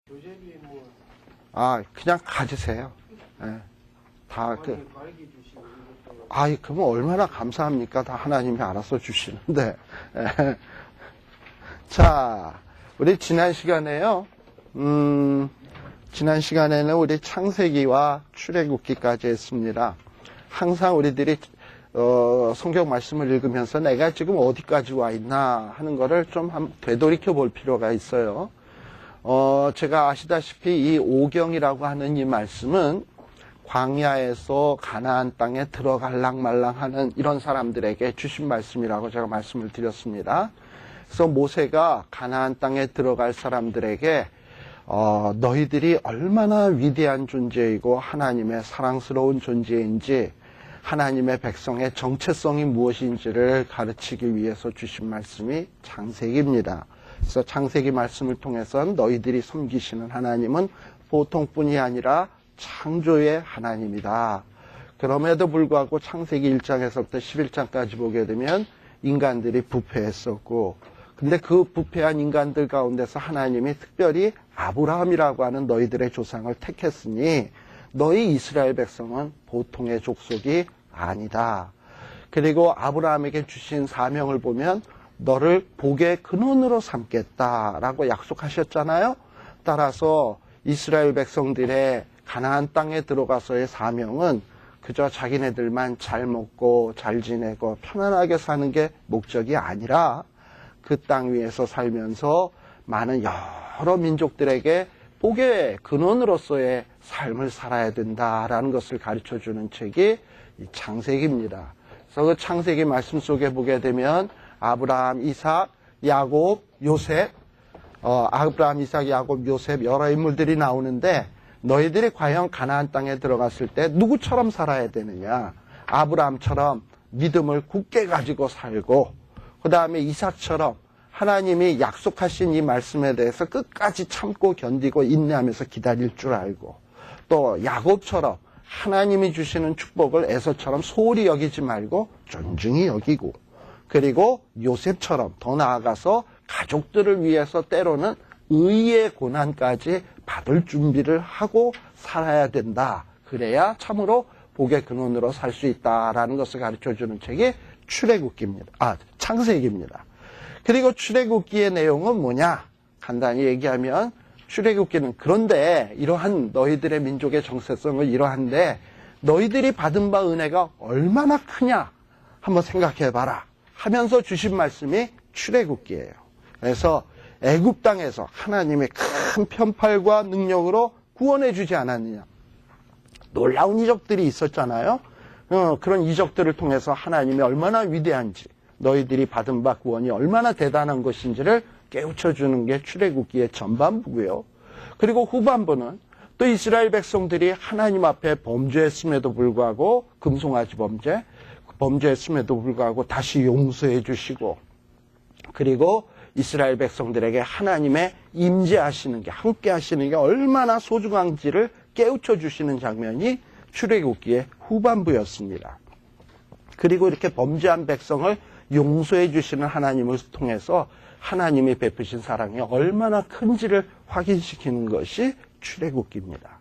교재비에 뭐 그냥 가지세요. 예. 다 많이 밝게 주시고 이것도 그러면 얼마나 감사합니까? 다 하나님이 알아서 주시는데. 예. 자, 우리 지난 시간에요. 지난 시간에는 우리 창세기와 출애굽기까지 했습니다. 항상 우리들이 성경 말씀을 읽으면서 내가 지금 어디까지 와 있나 하는 거를 좀 되돌이켜 볼 필요가 있어요. 제가 아시다시피 이 오경이라고 하는 이 말씀은 광야에서 가나안 땅에 들어갈랑 말랑 하는 이런 사람들에게 주신 말씀이라고 제가 말씀을 드렸습니다. 그래서 모세가 가나안 땅에 들어갈 사람들에게 너희들이 얼마나 위대한 존재이고 하나님의 사랑스러운 존재인지 하나님의 백성의 정체성이 무엇인지를 가르치기 위해서 주신 말씀이 창세기입니다. 그래서 창세기 말씀을 통해서는 너희들이 섬기시는 하나님은 보통뿐이 아니라 창조의 하나님이다. 그럼에도 불구하고 창세기 1장에서부터 11장까지 보게 되면 인간들이 부패했었고, 근데 그 부패한 인간들 가운데서 하나님이 특별히 아브라함이라고 하는 너희들의 조상을 택했으니 너희 이스라엘 백성은 보통의 족속이 아니다. 그리고 아브라함에게 주신 사명을 보면 너를 복의 근원으로 삼겠다라고 약속하셨잖아요. 따라서 이스라엘 백성들의 가나안 땅에 들어가서의 사명은 그저 자기네들만 잘 먹고 잘 지내고 편안하게 사는 게 목적이 아니라 그 땅 위에서 살면서 많은 여러 민족들에게 복의 근원으로서의 삶을 살아야 된다라는 것을 가르쳐주는 책이 이 창세기입니다. 그래서 그 창세기 말씀 속에 보게 되면 아브라함, 이삭, 야곱, 요셉, 아브라함, 이삭, 야곱, 요셉 여러 인물들이 나오는데 너희들이 과연 가나안 땅에 들어갔을 때 누구처럼 살아야 되느냐? 아브라함처럼 믿음을 굳게 가지고 살고 그 다음에 이삭처럼 하나님이 약속하신 이 말씀에 대해서 끝까지 참고 견디고 인내하면서 기다릴 줄 알고 또 야곱처럼 하나님이 주시는 축복을 에서처럼 소홀히 여기지 말고 존중히 여기고 그리고 요셉처럼 더 나아가서 가족들을 위해서 때로는 의의 고난까지 받을 준비를 하고 살아야 된다. 그래야 참으로 복의 근원으로 살 수 있다라는 것을 가르쳐주는 책이 창세기입니다. 그리고 출애굽기의 내용은 뭐냐? 간단히 얘기하면 출애굽기는 그런데 이러한 너희들의 민족의 정체성은 이러한데 너희들이 받은 바 은혜가 얼마나 크냐? 한번 생각해봐라. 하면서 주신 말씀이 출애굽기예요. 그래서 애굽 땅에서 하나님의 큰 편팔과 능력으로 구원해 주지 않았느냐. 놀라운 이적들이 있었잖아요. 그런 이적들을 통해서 하나님이 얼마나 위대한지 너희들이 받은 바 구원이 얼마나 대단한 것인지를 깨우쳐주는 게 출애굽기의 전반부고요. 그리고 후반부는 또 이스라엘 백성들이 하나님 앞에 범죄했음에도 불구하고 금송아지 범죄했음에도 불구하고 다시 용서해 주시고 그리고 이스라엘 백성들에게 하나님의 임재하시는 게 함께 하시는 게 얼마나 소중한지를 깨우쳐 주시는 장면이 출애굽기의 후반부였습니다. 그리고 이렇게 범죄한 백성을 용서해 주시는 하나님을 통해서 하나님이 베푸신 사랑이 얼마나 큰지를 확인시키는 것이 출애굽기입니다.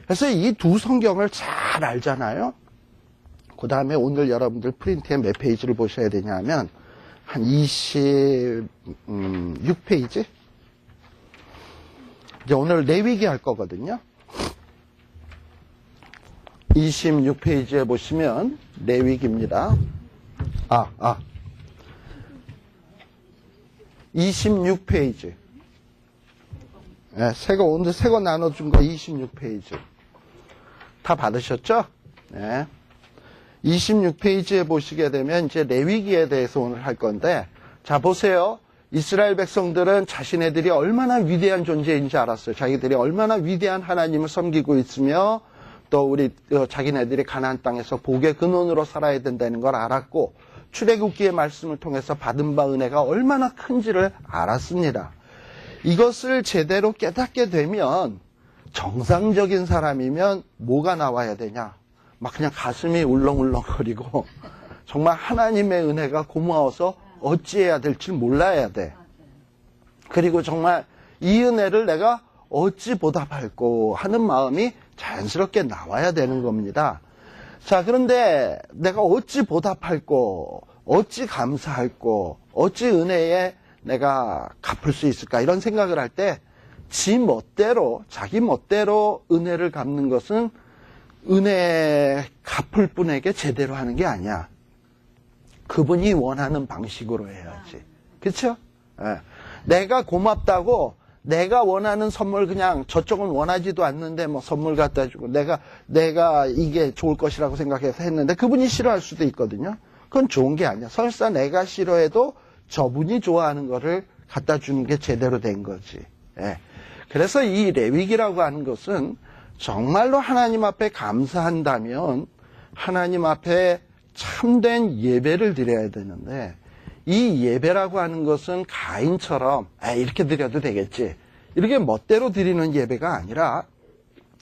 그래서 이 두 성경을 잘 알잖아요. 그 다음에 오늘 여러분들 프린트에 몇 페이지를 보셔야 되냐면 한 26페이지? 이제 오늘 레위기 할 거거든요. 26페이지에 보시면 레위기입니다. 26페이지. 네, 오늘 새 거 나눠준 거 26페이지. 다 받으셨죠? 네. 26페이지에 보시게 되면 이제 레위기에 대해서 오늘 할 건데, 자, 보세요. 이스라엘 백성들은 자신네들이 얼마나 위대한 존재인지 알았어요. 자기들이 얼마나 위대한 하나님을 섬기고 있으며, 또 자기네들이 가나안 땅에서 복의 근원으로 살아야 된다는 걸 알았고, 출애굽기의 말씀을 통해서 받은 바 은혜가 얼마나 큰지를 알았습니다. 이것을 제대로 깨닫게 되면 정상적인 사람이면 뭐가 나와야 되냐? 막 그냥 가슴이 울렁울렁거리고 정말 하나님의 은혜가 고마워서 어찌해야 될지 몰라야 돼. 그리고 정말 이 은혜를 내가 어찌 보답할꼬 하는 마음이 자연스럽게 나와야 되는 겁니다. 자, 그런데 내가 어찌 보답할꼬, 어찌 감사할꼬, 어찌 은혜에 내가 갚을 수 있을까 이런 생각을 할 때 지 멋대로, 자기 멋대로 은혜를 갚는 것은 은혜 갚을 분에게 제대로 하는 게 아니야. 그분이 원하는 방식으로 해야지. 그쵸? 예. 내가 고맙다고 내가 원하는 선물 그냥 저쪽은 원하지도 않는데 뭐 선물 갖다 주고 내가 이게 좋을 것이라고 생각해서 했는데 그분이 싫어할 수도 있거든요. 그건 좋은 게 아니야. 설사 내가 싫어해도 저분이 좋아하는 거를 갖다 주는 게 제대로 된 거지. 예. 그래서 이 레위기라고 하는 것은 정말로 하나님 앞에 감사한다면 하나님 앞에 참된 예배를 드려야 되는데 이 예배라고 하는 것은 가인처럼 이렇게 드려도 되겠지 이렇게 멋대로 드리는 예배가 아니라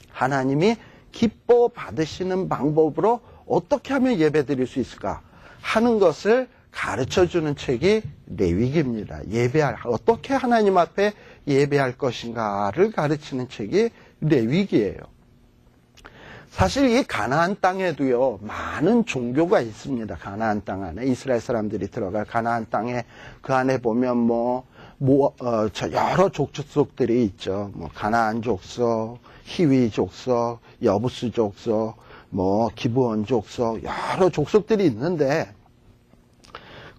하나님이 기뻐 받으시는 방법으로 어떻게 하면 예배 드릴 수 있을까 하는 것을 가르쳐주는 책이 레위기입니다. 어떻게 하나님 앞에 예배할 것인가를 가르치는 책이 레위기예요. 사실 이 가나안 땅에도요 많은 종교가 있습니다. 가나안 땅 안에 이스라엘 사람들이 들어갈 가나안 땅에 그 안에 보면 여러 족속들이 있죠. 가나안 족속, 히위 족속, 여부스 족속, 기브온 족속 여러 족속들이 있는데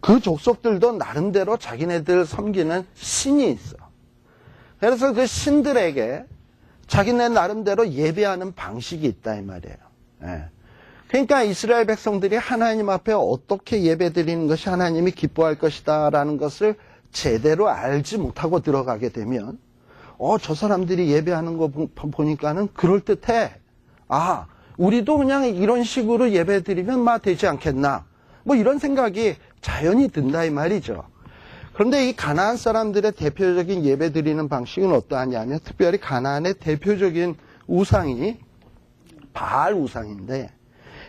그 족속들도 나름대로 자기네들 섬기는 신이 있어. 그래서 그 신들에게 자기네 나름대로 예배하는 방식이 있다 이 말이에요. 예. 그러니까 이스라엘 백성들이 하나님 앞에 어떻게 예배 드리는 것이 하나님이 기뻐할 것이다 라는 것을 제대로 알지 못하고 들어가게 되면 저 사람들이 예배하는 거 보니까는 그럴듯해. 우리도 그냥 이런 식으로 예배 드리면 되지 않겠나 이런 생각이 자연히 든다 이 말이죠. 그런데 이 가나안 사람들의 대표적인 예배 드리는 방식은 어떠하냐면 특별히 가나안의 대표적인 우상이 바알 우상인데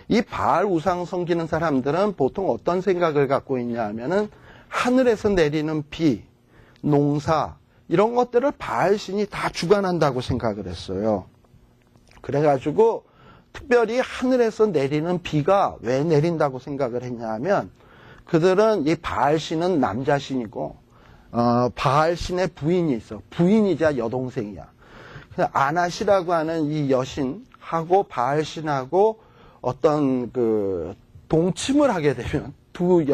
이 바알 우상 섬기는 사람들은 보통 어떤 생각을 갖고 있냐 하면은 하늘에서 내리는 비, 농사 이런 것들을 바알 신이 다 주관한다고 생각을 했어요. 그래가지고 특별히 하늘에서 내리는 비가 왜 내린다고 생각을 했냐 하면 그들은 이 바알 신은 남자 신이고 바알 신의 부인이 있어. 부인이자 여동생이야. 아낫이라고 하는 이 여신하고 바알 신하고 어떤 동침을 하게 되면 두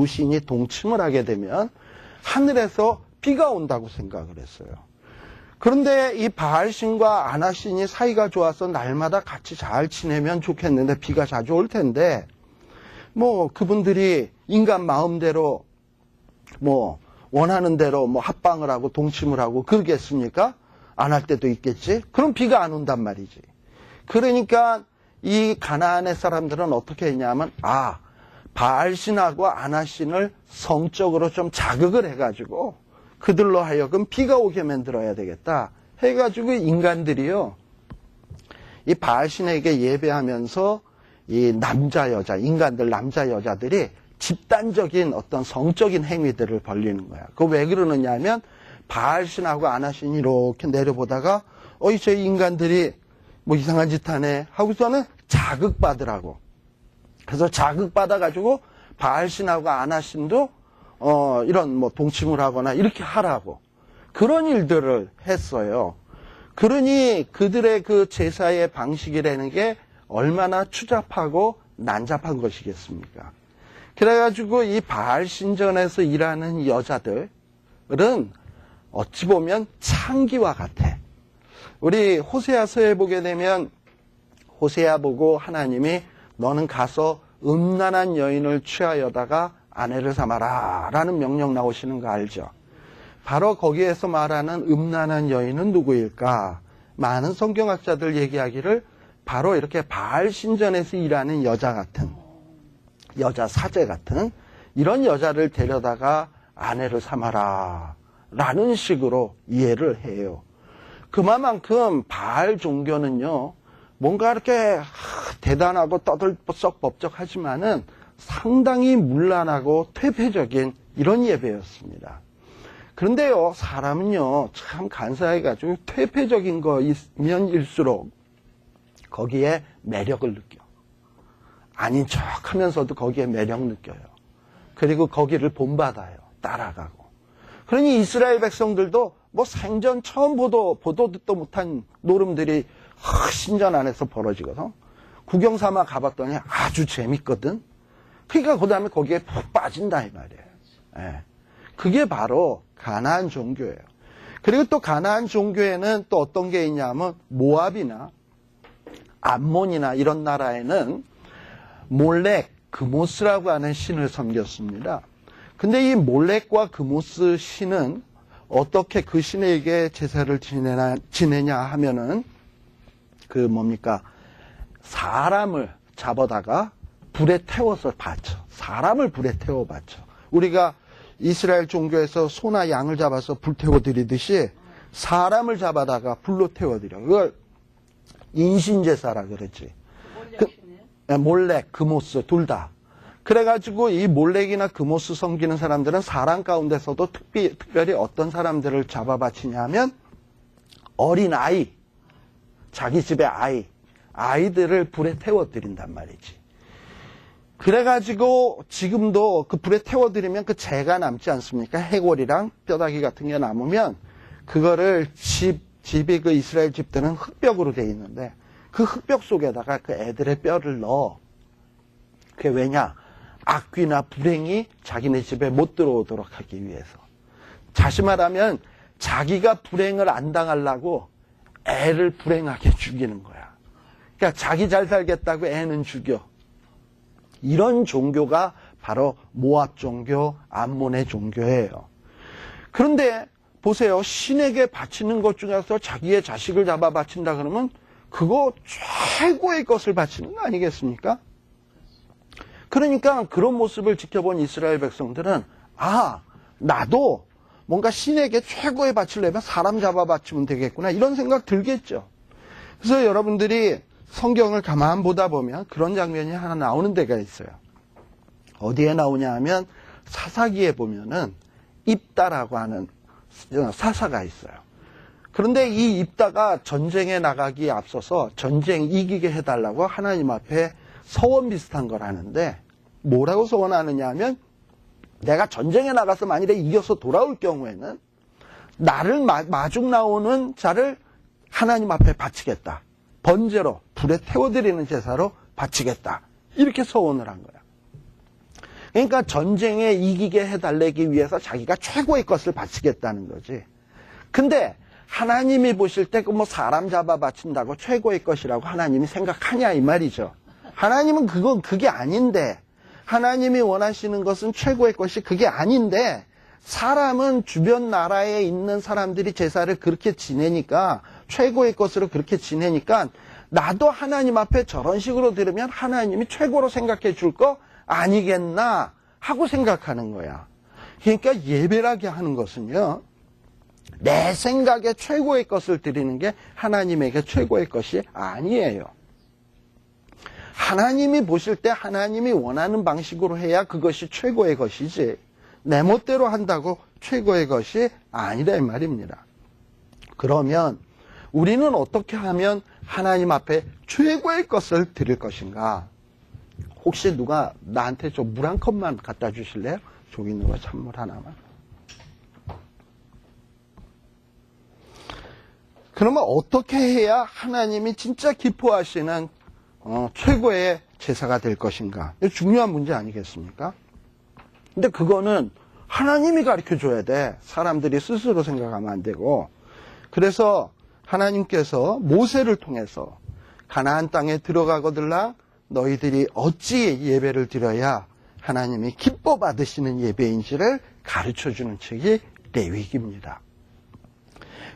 신이 동침을 하게 되면 하늘에서 비가 온다고 생각을 했어요. 그런데 이 바알 신과 아낫 신이 사이가 좋아서 날마다 같이 잘 지내면 좋겠는데 비가 자주 올 텐데 그분들이 인간 마음대로 원하는 대로 합방을 하고 동침을 하고 그러겠습니까? 안 할 때도 있겠지? 그럼 비가 안 온단 말이지. 그러니까 이 가나안의 사람들은 어떻게 했냐면 바알신하고 아낫신을 성적으로 좀 자극을 해가지고 그들로 하여금 비가 오게 만들어야 되겠다 해가지고 인간들이요 이 바알신에게 예배하면서 이 남자 여자 인간들 남자 여자들이 집단적인 어떤 성적인 행위들을 벌리는 거야. 그거 왜 그러느냐 하면 바알신하고 아낫신이 이렇게 내려보다가 저 인간들이 이상한 짓 하네 하고서는 자극받으라고. 그래서 자극받아가지고 바알신하고 아낫신도 이런 동침을 하거나 이렇게 하라고 그런 일들을 했어요. 그러니 그들의 그 제사의 방식이라는 게 얼마나 추잡하고 난잡한 것이겠습니까? 그래가지고 이 바알 신전에서 일하는 여자들은 어찌 보면 창기와 같아. 우리 호세아서에 보게 되면 호세아 보고 하나님이 너는 가서 음란한 여인을 취하여다가 아내를 삼아라 라는 명령 나오시는 거 알죠? 바로 거기에서 말하는 음란한 여인은 누구일까? 많은 성경학자들 얘기하기를 바로 이렇게 바알 신전에서 일하는 여자 같은 여자 사제 같은 이런 여자를 데려다가 아내를 삼아라 라는 식으로 이해를 해요. 그만큼 바알 종교는요 뭔가 이렇게 대단하고 떠들썩법적하지만은 상당히 문란하고 퇴폐적인 이런 예배였습니다. 그런데요, 사람은요, 참 간사해가지고 퇴폐적인 거면 일수록 거기에 매력을 느껴. 아닌 척 하면서도 거기에 매력 느껴요. 그리고 거기를 본받아요. 따라가고. 그러니 이스라엘 백성들도 뭐 생전 처음 보도 듣도 못한 노름들이 신전 안에서 벌어지거든. 구경 삼아 가봤더니 아주 재밌거든. 그러니까 그 다음에 거기에 푹 빠진다 이 말이에요. 예. 그게 바로 가나안 종교예요. 그리고 또 가나안 종교에는 또 어떤 게 있냐면 모압이나 암몬이나 이런 나라에는 몰렉, 그모스라고 하는 신을 섬겼습니다. 근데 이 몰렉과 그모스 신은 어떻게 그 신에게 제사를 지내냐 하면은 사람을 잡아다가 불에 태워서 바쳐. 사람을 불에 태워 바쳐. 우리가 이스라엘 종교에서 소나 양을 잡아서 불태워 드리듯이 사람을 잡아다가 불로 태워 드려. 그걸 인신제사라 그러지. 몰렉, 그모스 둘 다. 그래가지고 이 몰렉이나 그모스 섬기는 사람들은 사람 가운데서도 특별히 어떤 사람들을 잡아 바치냐면 어린 아이, 자기 집의 아이들을 불에 태워 드린단 말이지. 그래가지고 지금도 그 불에 태워드리면 그 재가 남지 않습니까? 해골이랑 뼈다귀 같은 게 남으면 그거를 집이 그 이스라엘 집들은 흙벽으로 돼 있는데 그 흙벽 속에다가 그 애들의 뼈를 넣어. 그게 왜냐? 악귀나 불행이 자기네 집에 못 들어오도록 하기 위해서. 다시 말하면 자기가 불행을 안 당하려고 애를 불행하게 죽이는 거야. 그러니까 자기 잘 살겠다고 애는 죽여. 이런 종교가 바로 모압 종교, 암몬의 종교예요. 그런데 보세요. 신에게 바치는 것 중에서 자기의 자식을 잡아 바친다 그러면 그거 최고의 것을 바치는 거 아니겠습니까? 그러니까 그런 모습을 지켜본 이스라엘 백성들은 나도 뭔가 신에게 최고의 바치려면 사람 잡아 바치면 되겠구나 이런 생각 들겠죠. 그래서 여러분들이 성경을 가만 보다 보면 그런 장면이 하나 나오는 데가 있어요. 어디에 나오냐 하면 사사기에 보면은 입다라고 하는 사사가 있어요. 그런데 이 입다가 전쟁에 나가기에 앞서서 전쟁 이기게 해달라고 하나님 앞에 서원 비슷한 걸 하는데 뭐라고 서원하느냐 하면 내가 전쟁에 나가서 만일에 이겨서 돌아올 경우에는 나를 마중 나오는 자를 하나님 앞에 바치겠다. 번제로 불에 태워드리는 제사로 바치겠다. 이렇게 서원을 한 거야. 그러니까 전쟁에 이기게 해달라기 위해서 자기가 최고의 것을 바치겠다는 거지. 근데 하나님이 보실 때 그 사람 잡아 바친다고 최고의 것이라고 하나님이 생각하냐 이 말이죠. 하나님은 그게 아닌데 하나님이 원하시는 것은 최고의 것이 그게 아닌데 사람은 주변 나라에 있는 사람들이 제사를 그렇게 지내니까 최고의 것으로 그렇게 지내니까 나도 하나님 앞에 저런 식으로 들으면 하나님이 최고로 생각해 줄 거 아니겠나 하고 생각하는 거야. 그러니까 예배라게 하는 것은요. 내 생각에 최고의 것을 드리는 게 하나님에게 최고의 것이 아니에요. 하나님이 보실 때 하나님이 원하는 방식으로 해야 그것이 최고의 것이지 내 멋대로 한다고 최고의 것이 아니라 이 말입니다. 그러면 우리는 어떻게 하면 하나님 앞에 최고의 것을 드릴 것인가? 혹시 누가 나한테 좀 물 한 컵만 갖다 주실래요? 저기 있는 거 찬물 하나만. 그러면 어떻게 해야 하나님이 진짜 기뻐하시는 최고의 제사가 될 것인가? 이거 중요한 문제 아니겠습니까? 근데 그거는 하나님이 가르쳐 줘야 돼. 사람들이 스스로 생각하면 안 되고. 그래서 하나님께서 모세를 통해서 가나안 땅에 들어가거들라 너희들이 어찌 예배를 드려야 하나님이 기뻐 받으시는 예배인지를 가르쳐 주는 책이 레위기입니다.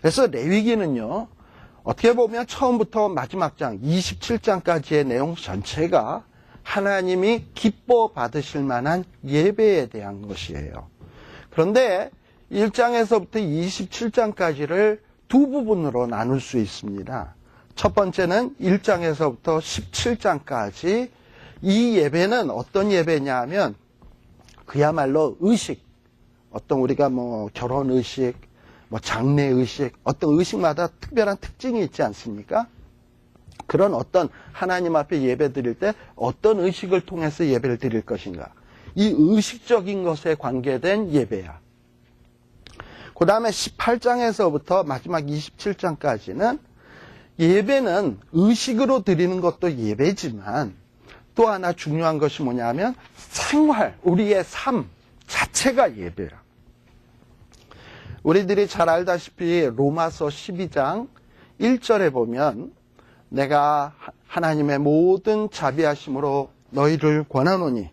그래서 레위기는요. 어떻게 보면 처음부터 마지막 장 27장까지의 내용 전체가 하나님이 기뻐 받으실 만한 예배에 대한 것이에요. 그런데 1장에서부터 27장까지를 두 부분으로 나눌 수 있습니다. 첫 번째는 1장에서부터 17장까지 이 예배는 어떤 예배냐 하면 그야말로 어떤 우리가 뭐 결혼 의식, 뭐 장례 의식, 어떤 의식마다 특별한 특징이 있지 않습니까? 그런 어떤 하나님 앞에 예배 드릴 때 어떤 의식을 통해서 예배를 드릴 것인가. 이 의식적인 것에 관계된 예배야. 그 다음에 18장에서부터 마지막 27장까지는 예배는 의식으로 드리는 것도 예배지만 또 하나 중요한 것이 뭐냐면 생활, 우리의 삶 자체가 예배야. 우리들이 잘 알다시피 로마서 12장 1절에 보면 내가 하나님의 모든 자비하심으로 너희를 권하노니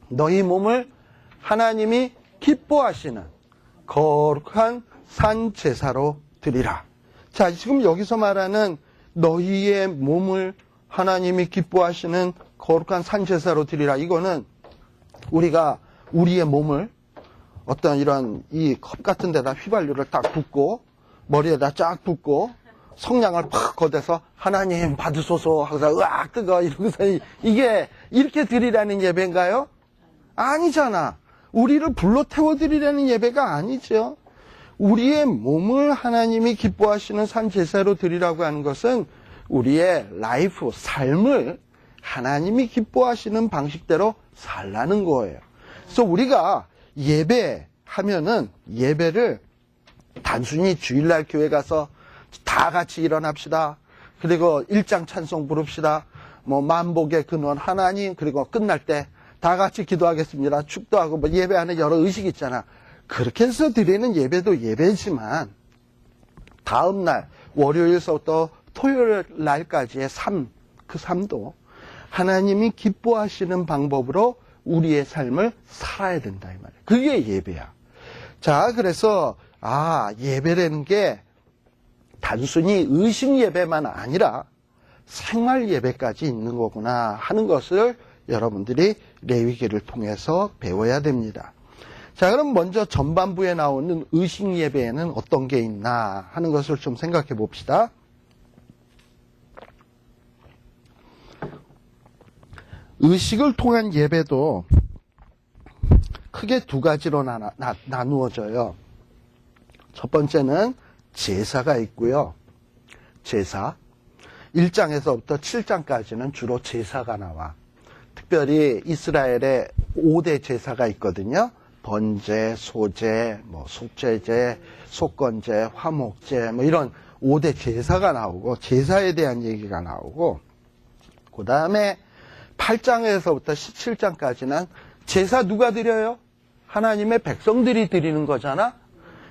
너희 몸을 하나님이 기뻐하시는 거룩한 산 제사로 드리라. 자, 지금 여기서 말하는 너희의 몸을 하나님이 기뻐하시는 거룩한 산 제사로 드리라. 이거는 우리가 우리의 몸을 어떤 이런 이 컵 같은 데다 휘발유를 딱 붓고 머리에다 쫙 붓고 성냥을 팍 걷어서 하나님 받으소서 하고서 으악 뜨거 이러고서 이게 이렇게 드리라는 예배인가요? 아니잖아. 우리를 불러 태워드리라는 예배가 아니죠. 우리의 몸을 하나님이 기뻐하시는 산 제사로 드리라고 하는 것은 우리의 라이프, 삶을 하나님이 기뻐하시는 방식대로 살라는 거예요. 그래서 우리가 예배하면은 예배를 단순히 주일날 교회 가서 다 같이 일어납시다. 그리고 일장 찬송 부릅시다. 뭐 만복의 근원 하나님, 그리고 끝날 때 다 같이 기도하겠습니다. 축도하고 뭐 예배하는 여러 의식이 있잖아. 그렇게 해서 드리는 예배도 예배지만 다음날 월요일서부터 토요일 날까지의 삶, 그 삶도 하나님이 기뻐하시는 방법으로 우리의 삶을 살아야 된다 이 말이에요. 그게 예배야. 자, 그래서 예배라는 게 단순히 의식 예배만 아니라 생활 예배까지 있는 거구나 하는 것을 여러분들이 레위기를 통해서 배워야 됩니다. 자, 그럼 먼저 전반부에 나오는 의식 예배에는 어떤 게 있나 하는 것을 좀 생각해 봅시다. 의식을 통한 예배도 크게 두 가지로 나누어져요. 첫 번째는 제사가 있고요. 제사. 1장에서부터 7장까지는 주로 제사가 나와. 특별히 이스라엘에 5대 제사가 있거든요. 번제, 소제, 뭐 속죄제, 속건제, 화목제, 뭐 이런 5대 제사가 나오고 제사에 대한 얘기가 나오고 그 다음에 8장에서부터 17장까지는 제사 누가 드려요? 하나님의 백성들이 드리는 거잖아.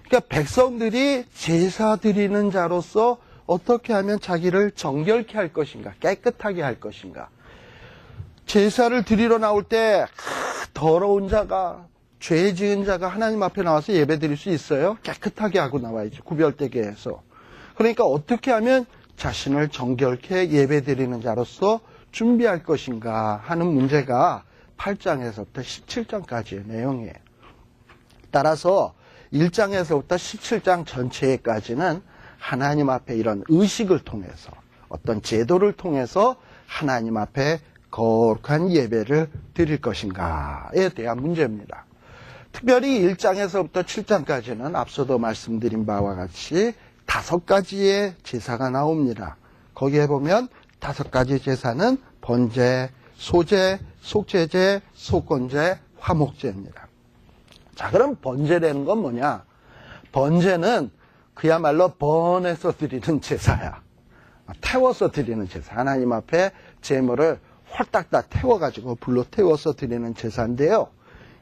그러니까 백성들이 제사 드리는 자로서 어떻게 하면 자기를 정결케 할 것인가, 깨끗하게 할 것인가. 제사를 드리러 나올 때 더러운 자가, 죄 지은 자가 하나님 앞에 나와서 예배 드릴 수 있어요? 깨끗하게 하고 나와야지, 구별되게 해서. 그러니까 어떻게 하면 자신을 정결케 예배 드리는 자로서 준비할 것인가 하는 문제가 8장에서부터 17장까지의 내용이에요. 따라서 1장에서부터 17장 전체까지는 하나님 앞에 이런 의식을 통해서 어떤 제도를 통해서 하나님 앞에 거룩한 예배를 드릴 것인가에 대한 문제입니다. 특별히 1장에서부터 7장까지는 앞서도 말씀드린 바와 같이 5가지의 제사가 나옵니다. 거기에 보면 5가지 제사는 번제, 소제, 속죄제, 속건제, 화목제입니다. 자, 그럼 번제라는 건 뭐냐? 번제는 그야말로 번해서 드리는 제사야. 태워서 드리는 제사. 하나님 앞에 제물을 홀딱 다 태워가지고 불로 태워서 드리는 제사인데요.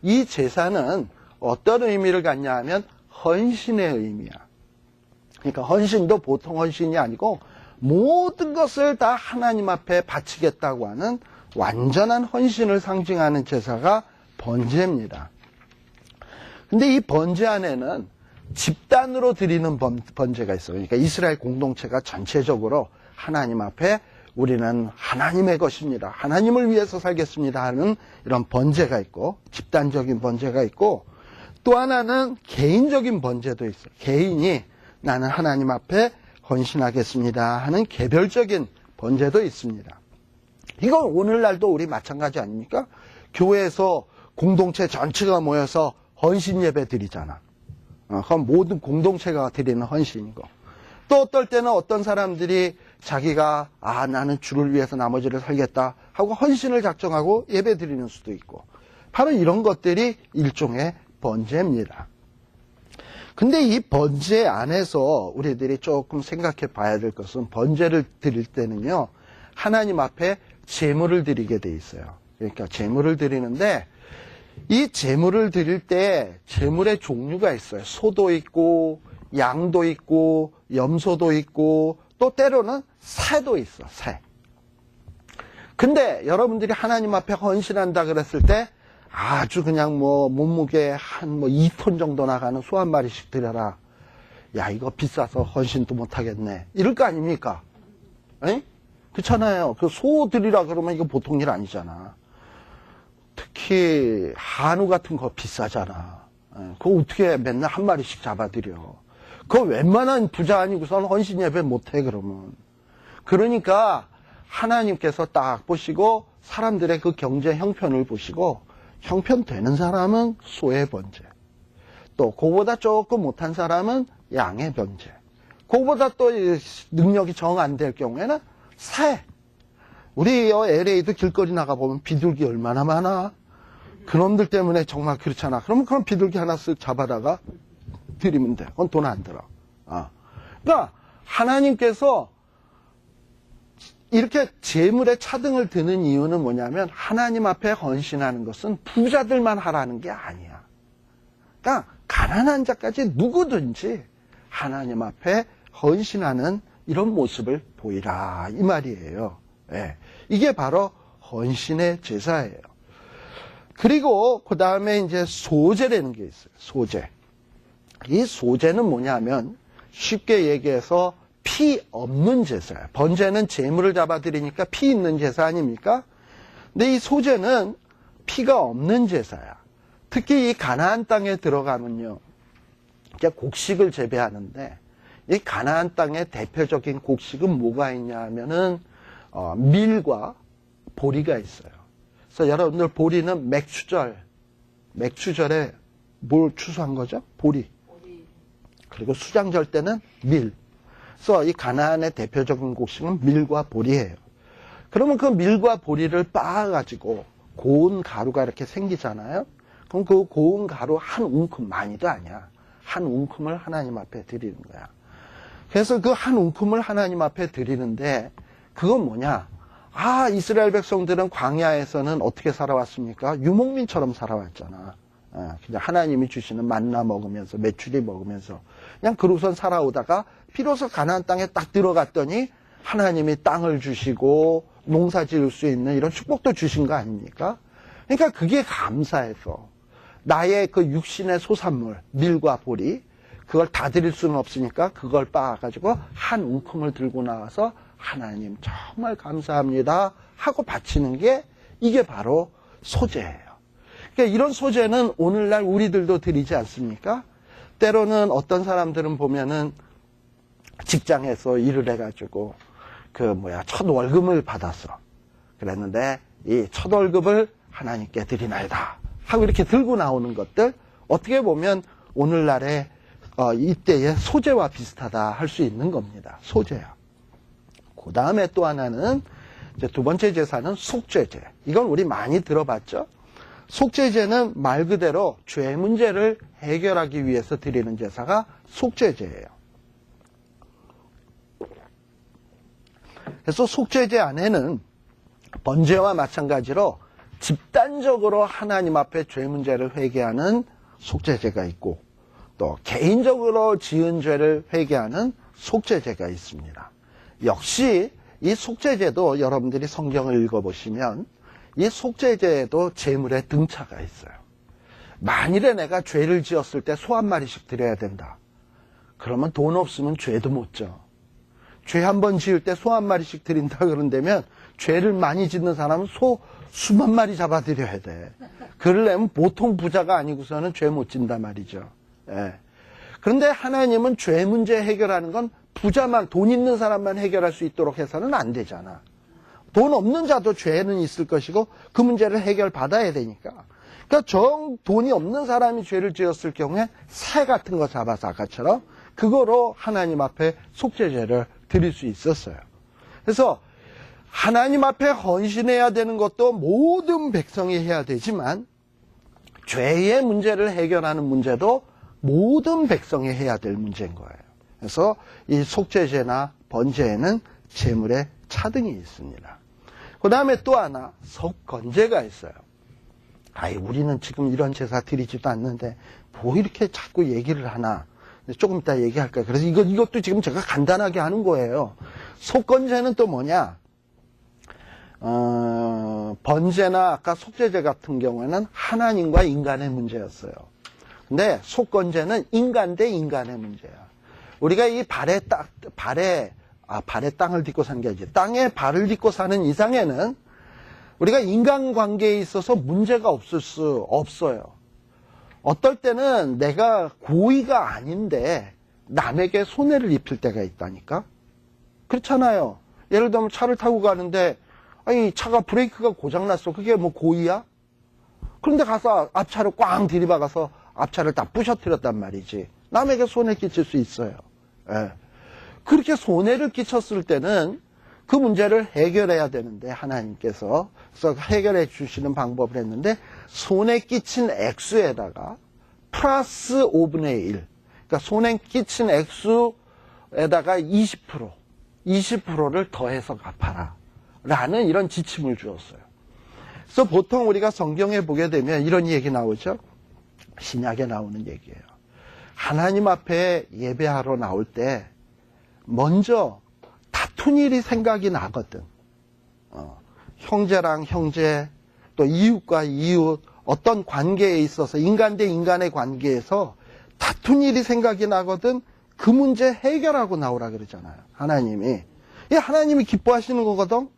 이 제사는 어떤 의미를 갖냐 하면 헌신의 의미야. 그러니까 헌신도 보통 헌신이 아니고 모든 것을 다 하나님 앞에 바치겠다고 하는 완전한 헌신을 상징하는 제사가 번제입니다. 근데 이 번제 안에는 집단으로 드리는 번제가 있어요. 그러니까 이스라엘 공동체가 전체적으로 하나님 앞에 우리는 하나님의 것입니다. 하나님을 위해서 살겠습니다 하는 이런 번제가 있고, 집단적인 번제가 있고, 또 하나는 개인적인 번제도 있어요. 개인이 나는 하나님 앞에 헌신하겠습니다 하는 개별적인 번제도 있습니다. 이건 오늘날도 우리 마찬가지 아닙니까? 교회에서 공동체 전체가 모여서 헌신 예배 드리잖아. 그건 모든 공동체가 드리는 헌신이고. 또 어떨 때는 어떤 사람들이 자기가 나는 주를 위해서 나머지를 살겠다 하고 헌신을 작정하고 예배 드리는 수도 있고. 바로 이런 것들이 일종의 번제입니다. 근데 이 번제 안에서 우리들이 조금 생각해 봐야 될 것은 번제를 드릴 때는요, 하나님 앞에 제물을 드리게 돼 있어요. 그러니까 제물을 드리는데 이 제물을 드릴 때 제물의 종류가 있어요. 소도 있고 양도 있고 염소도 있고 또 때로는 새도 있어. 새. 근데 여러분들이 하나님 앞에 헌신한다 그랬을 때 아주 그냥 몸무게 한 2톤 정도 나가는 소 한 마리씩 드려라. 야, 이거 비싸서 헌신도 못 하겠네. 이럴 거 아닙니까? 에? 그렇잖아요. 그 소 드리라 그러면 이거 보통 일 아니잖아. 특히 한우 같은 거 비싸잖아. 그거 어떻게 맨날 한 마리씩 잡아드려. 그거 웬만한 부자 아니고선 헌신 예배 못해 그러면. 그러니까 하나님께서 딱 보시고 사람들의 그 경제 형편을 보시고 형편되는 사람은 소의 번제, 또 그거보다 조금 못한 사람은 양의 번제, 그거보다 또 능력이 정 안 될 경우에는 새. 우리 LA도 길거리 나가보면 비둘기 얼마나 많아. 그놈들 때문에 정말 그렇잖아. 그러면 그런 비둘기 하나 쓱 잡아다가 드리면 돼. 그건 돈 안 들어. 그러니까 하나님께서 이렇게 재물에 차등을 드는 이유는 뭐냐면 하나님 앞에 헌신하는 것은 부자들만 하라는 게 아니야. 그러니까 가난한 자까지 누구든지 하나님 앞에 헌신하는 이런 모습을 보이라 이 말이에요. 예. 이게 바로 헌신의 제사예요. 그리고 그 다음에 이제 소제라는 게 있어요. 소제. 이 소제는 뭐냐면 쉽게 얘기해서 피 없는 제사예요. 번제는 제물을 잡아드리니까 피 있는 제사 아닙니까? 근데 이 소제는 피가 없는 제사야. 특히 이 가나안 땅에 들어가면요, 이제 곡식을 재배하는데 이 가나안 땅의 대표적인 곡식은 뭐가 있냐 하면은 밀과 보리가 있어요. 그래서 여러분들 보리는 맥추절에 뭘 추수한 거죠? 보리. 그리고 수장절 때는 밀. 그래서 이 가나안의 대표적인 곡식은 밀과 보리예요. 그러면 그 밀과 보리를 빻아가지고 고운 가루가 이렇게 생기잖아요. 그럼 그 고운 가루 한 웅큼, 많이도 아니야. 한 웅큼을 하나님 앞에 드리는 거야. 그래서 그 한 웅큼을 하나님 앞에 드리는데 그건 뭐냐? 이스라엘 백성들은 광야에서는 어떻게 살아왔습니까? 유목민처럼 살아왔잖아. 그냥 하나님이 주시는 만나 먹으면서 메추리 먹으면서 그냥 그러고선 살아오다가 비로소 가나안 땅에 딱 들어갔더니 하나님이 땅을 주시고 농사 지을 수 있는 이런 축복도 주신 거 아닙니까? 그러니까 그게 감사해서 나의 그 육신의 소산물 밀과 보리 그걸 다 드릴 수는 없으니까 그걸 빻아가지고 한 웅큼을 들고 나와서 하나님 정말 감사합니다 하고 바치는 게 이게 바로 소제예요. 그러니까 이런 소제는 오늘날 우리들도 드리지 않습니까? 때로는 어떤 사람들은 보면은 직장에서 일을 해가지고 첫 월급을 받았어. 그랬는데 이 첫 월급을 하나님께 드리나이다 하고 이렇게 들고 나오는 것들 어떻게 보면 오늘날의 이때의 소제와 비슷하다 할 수 있는 겁니다. 소제야. 그 다음에 또 하나는 이제 두 번째 제사는 속죄제. 이건 우리 많이 들어봤죠? 속죄제는 말 그대로 죄 문제를 해결하기 위해서 드리는 제사가 속죄제예요. 그래서 속죄제 안에는 번제와 마찬가지로 집단적으로 하나님 앞에 죄 문제를 회개하는 속죄제가 있고 또 개인적으로 지은 죄를 회개하는 속죄제가 있습니다. 역시 이 속죄제도 여러분들이 성경을 읽어보시면 이 속죄제에도 제물의 등차가 있어요. 만일에 내가 죄를 지었을 때 소 한 마리씩 드려야 된다. 그러면 돈 없으면 죄도 못 져. 죄 한 번 지을 때 소 한 마리씩 드린다 그런다면 죄를 많이 짓는 사람은 소 수만 마리 잡아드려야 돼. 그러려면 보통 부자가 아니고서는 죄 못 진단 말이죠. 예. 그런데 하나님은 죄 문제 해결하는 건 부자만, 돈 있는 사람만 해결할 수 있도록 해서는 안 되잖아. 돈 없는 자도 죄는 있을 것이고 그 문제를 해결받아야 되니까. 그러니까 정 돈이 없는 사람이 죄를 지었을 경우에 새 같은 거 잡아서 아까처럼 그거로 하나님 앞에 속죄제를 드릴 수 있었어요. 그래서 하나님 앞에 헌신해야 되는 것도 모든 백성이 해야 되지만 죄의 문제를 해결하는 문제도 모든 백성이 해야 될 문제인 거예요. 그래서 이 속죄제나 번제에는 제물의 차등이 있습니다. 그 다음에 또 하나 속건제가 있어요. 아이 우리는 지금 이런 제사 드리지도 않는데 뭐 이렇게 자꾸 얘기를 하나. 조금 이따 얘기할까요? 그래서 이것도 지금 제가 간단하게 하는 거예요. 속건제는 또 뭐냐? 번제나 아까 속죄제 같은 경우에는 하나님과 인간의 문제였어요. 근데 속건제는 인간 대 인간의 문제야. 우리가 이 발에 땅을 딛고 사는 게 아니지. 땅에 발을 딛고 사는 이상에는 우리가 인간관계에 있어서 문제가 없을 수 없어요. 어떨 때는 내가 고의가 아닌데 남에게 손해를 입힐 때가 있다니까? 그렇잖아요. 예를 들면 차를 타고 가는데 아니 차가 브레이크가 고장났어. 그게 뭐 고의야? 그런데 가서 앞차를 꽝 들이박아서 앞차를 다 부셔뜨렸단 말이지. 남에게 손해 끼칠 수 있어요. 예. 그렇게 손해를 끼쳤을 때는 그 문제를 해결해야 되는데 하나님께서 그래서 해결해 주시는 방법을 했는데 손해 끼친 액수에다가 플러스 5분의 1 그러니까 손해 끼친 액수에다가 20%를 더해서 갚아라 라는 이런 지침을 주었어요. 그래서 보통 우리가 성경에 보게 되면 이런 얘기 나오죠. 신약에 나오는 얘기예요. 하나님 앞에 예배하러 나올 때 먼저 다툰 일이 생각이 나거든. 형제랑 형제, 또 이웃과 이웃, 어떤 관계에 있어서 인간 대 인간의 관계에서 다툰 일이 생각이 나거든. 그 문제 해결하고 나오라 그러잖아요. 하나님이. 하나님이 기뻐하시는 거거든.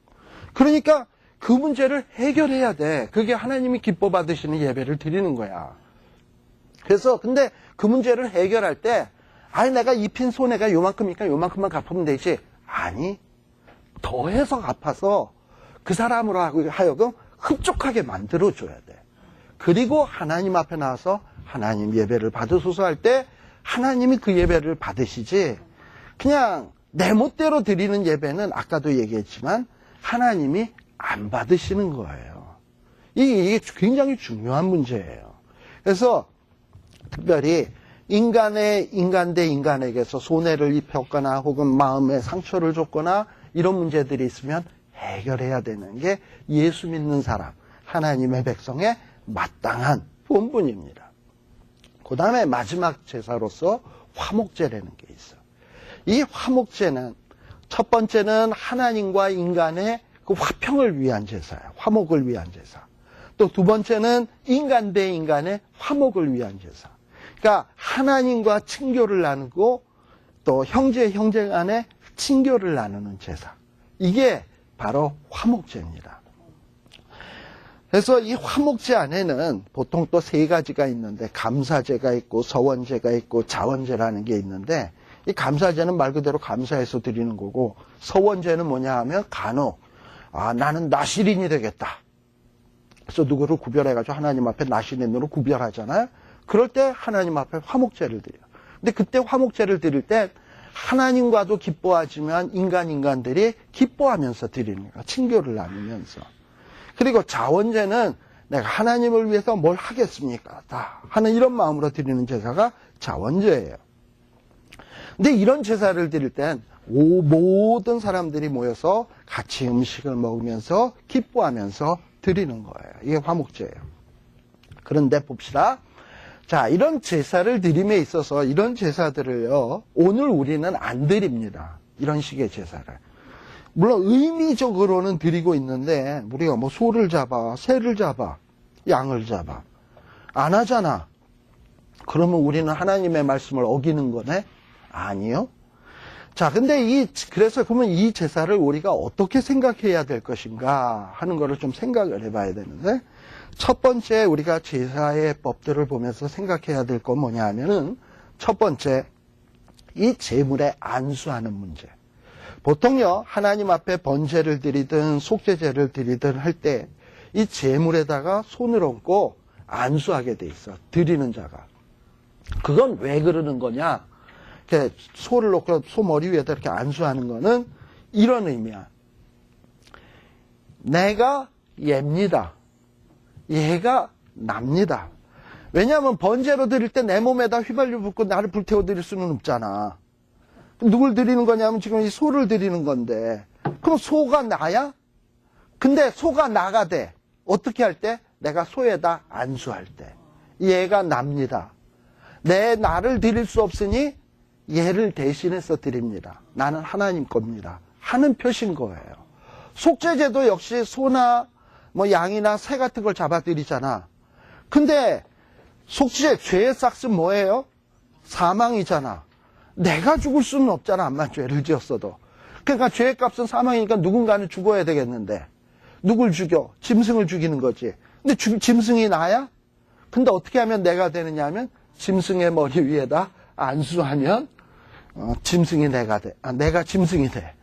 그러니까 그 문제를 해결해야 돼. 그게 하나님이 기뻐 받으시는 예배를 드리는 거야. 그래서 근데 그 문제를 해결할 때 아니 내가 입힌 손해가 요만큼이니까 요만큼만 갚으면 되지. 아니 더해서 갚아서 그 사람으로 하여금 흡족하게 만들어줘야 돼. 그리고 하나님 앞에 나와서 하나님 예배를 받으소서 할 때 하나님이 그 예배를 받으시지 그냥 내 멋대로 드리는 예배는 아까도 얘기했지만 하나님이 안 받으시는 거예요. 이게 굉장히 중요한 문제예요. 그래서 특별히 인간 대 인간에게서 손해를 입혔거나 혹은 마음에 상처를 줬거나 이런 문제들이 있으면 해결해야 되는 게 예수 믿는 사람, 하나님의 백성의 마땅한 본분입니다. 그 다음에 마지막 제사로서 화목제라는 게 있어요. 이 화목제는 첫 번째는 하나님과 인간의 그 화평을 위한 제사예요. 화목을 위한 제사. 또 두 번째는 인간 대 인간의 화목을 위한 제사. 그러니까 하나님과 친교를 나누고 또 형제 간의 친교를 나누는 제사. 이게 바로 화목제입니다. 그래서 이 화목제 안에는 보통 또 세 가지가 있는데 감사제가 있고 서원제가 있고 자원제라는 게 있는데 이 감사제는 말 그대로 감사해서 드리는 거고 서원제는 뭐냐 하면 간혹 나는 나실인이 되겠다. 그래서 누구를 구별해가지고 하나님 앞에 나실인으로 구별하잖아요. 그럴 때 하나님 앞에 화목제를 드려요. 근데 그때 화목제를 드릴 때 하나님과도 기뻐하지만 인간들이 기뻐하면서 드리는 거예요. 친교를 나누면서. 그리고 자원제는 내가 하나님을 위해서 뭘 하겠습니까? 다 하는 이런 마음으로 드리는 제사가 자원제예요. 근데 이런 제사를 드릴 땐 모든 사람들이 모여서 같이 음식을 먹으면서 기뻐하면서 드리는 거예요. 이게 화목제예요. 그런데 봅시다. 자, 이런 제사를 드림에 있어서 이런 제사들을요, 오늘 우리는 안 드립니다. 이런 식의 제사를. 물론 의미적으로는 드리고 있는데, 우리가 뭐 소를 잡아, 새를 잡아, 양을 잡아. 안 하잖아. 그러면 우리는 하나님의 말씀을 어기는 거네? 아니요. 자, 근데 그래서 그러면 이 제사를 우리가 어떻게 생각해야 될 것인가 하는 거를 좀 생각을 해봐야 되는데, 첫 번째 우리가 제사의 법들을 보면서 생각해야 될 건 뭐냐 하면은 첫 번째 이 제물에 안수하는 문제. 보통요 하나님 앞에 번제를 드리든 속죄제를 드리든 할 때 이 제물에다가 손을 얹고 안수하게 돼 있어. 드리는 자가. 그건 왜 그러는 거냐? 이렇게 소를 놓고 소 머리 위에다 이렇게 안수하는 거는 이런 의미야. 내가 얘입니다. 얘가 납니다. 왜냐하면 번제로 드릴 때 내 몸에다 휘발유 붓고 나를 불태워 드릴 수는 없잖아. 누굴 드리는 거냐면 지금 이 소를 드리는 건데, 그럼 소가 나야? 근데 소가 나가 돼. 어떻게 할 때? 내가 소에다 안수할 때. 얘가 납니다. 나를 드릴 수 없으니 얘를 대신해서 드립니다. 나는 하나님 겁니다. 하는 표시인 거예요. 속죄제도 역시 소나 뭐 양이나 새 같은 걸 잡아드리잖아. 근데 속죄, 죄의 싹은 뭐예요? 사망이잖아. 내가 죽을 수는 없잖아. 암만 죄를 지었어도. 그러니까 죄의 값은 사망이니까 누군가는 죽어야 되겠는데 누굴 죽여? 짐승을 죽이는 거지. 근데 짐승이 나야? 근데 어떻게 하면 내가 되느냐 하면 짐승의 머리 위에다 안수하면 짐승이 내가 돼. 내가 짐승이 돼.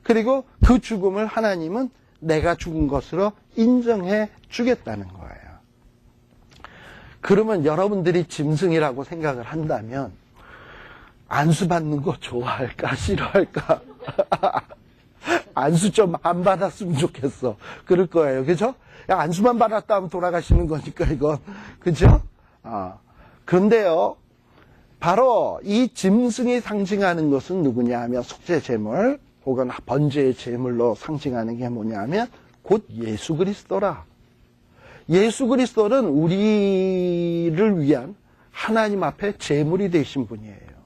그리고 그 죽음을 하나님은 내가 죽은 것으로 인정해 주겠다는 거예요. 그러면 여러분들이 짐승이라고 생각을 한다면 안수받는 거 좋아할까 싫어할까? 안수 좀 안 받았으면 좋겠어. 그럴 거예요. 그죠? 안수만 받았다 하면 돌아가시는 거니까 이건. 그죠? 그런데요. 바로 이 짐승이 상징하는 것은 누구냐 하면 속죄 제물 혹은 번제의 제물로 상징하는 게 뭐냐 하면 곧 예수 그리스도라. 예수 그리스도는 우리를 위한 하나님 앞에 제물이 되신 분이에요.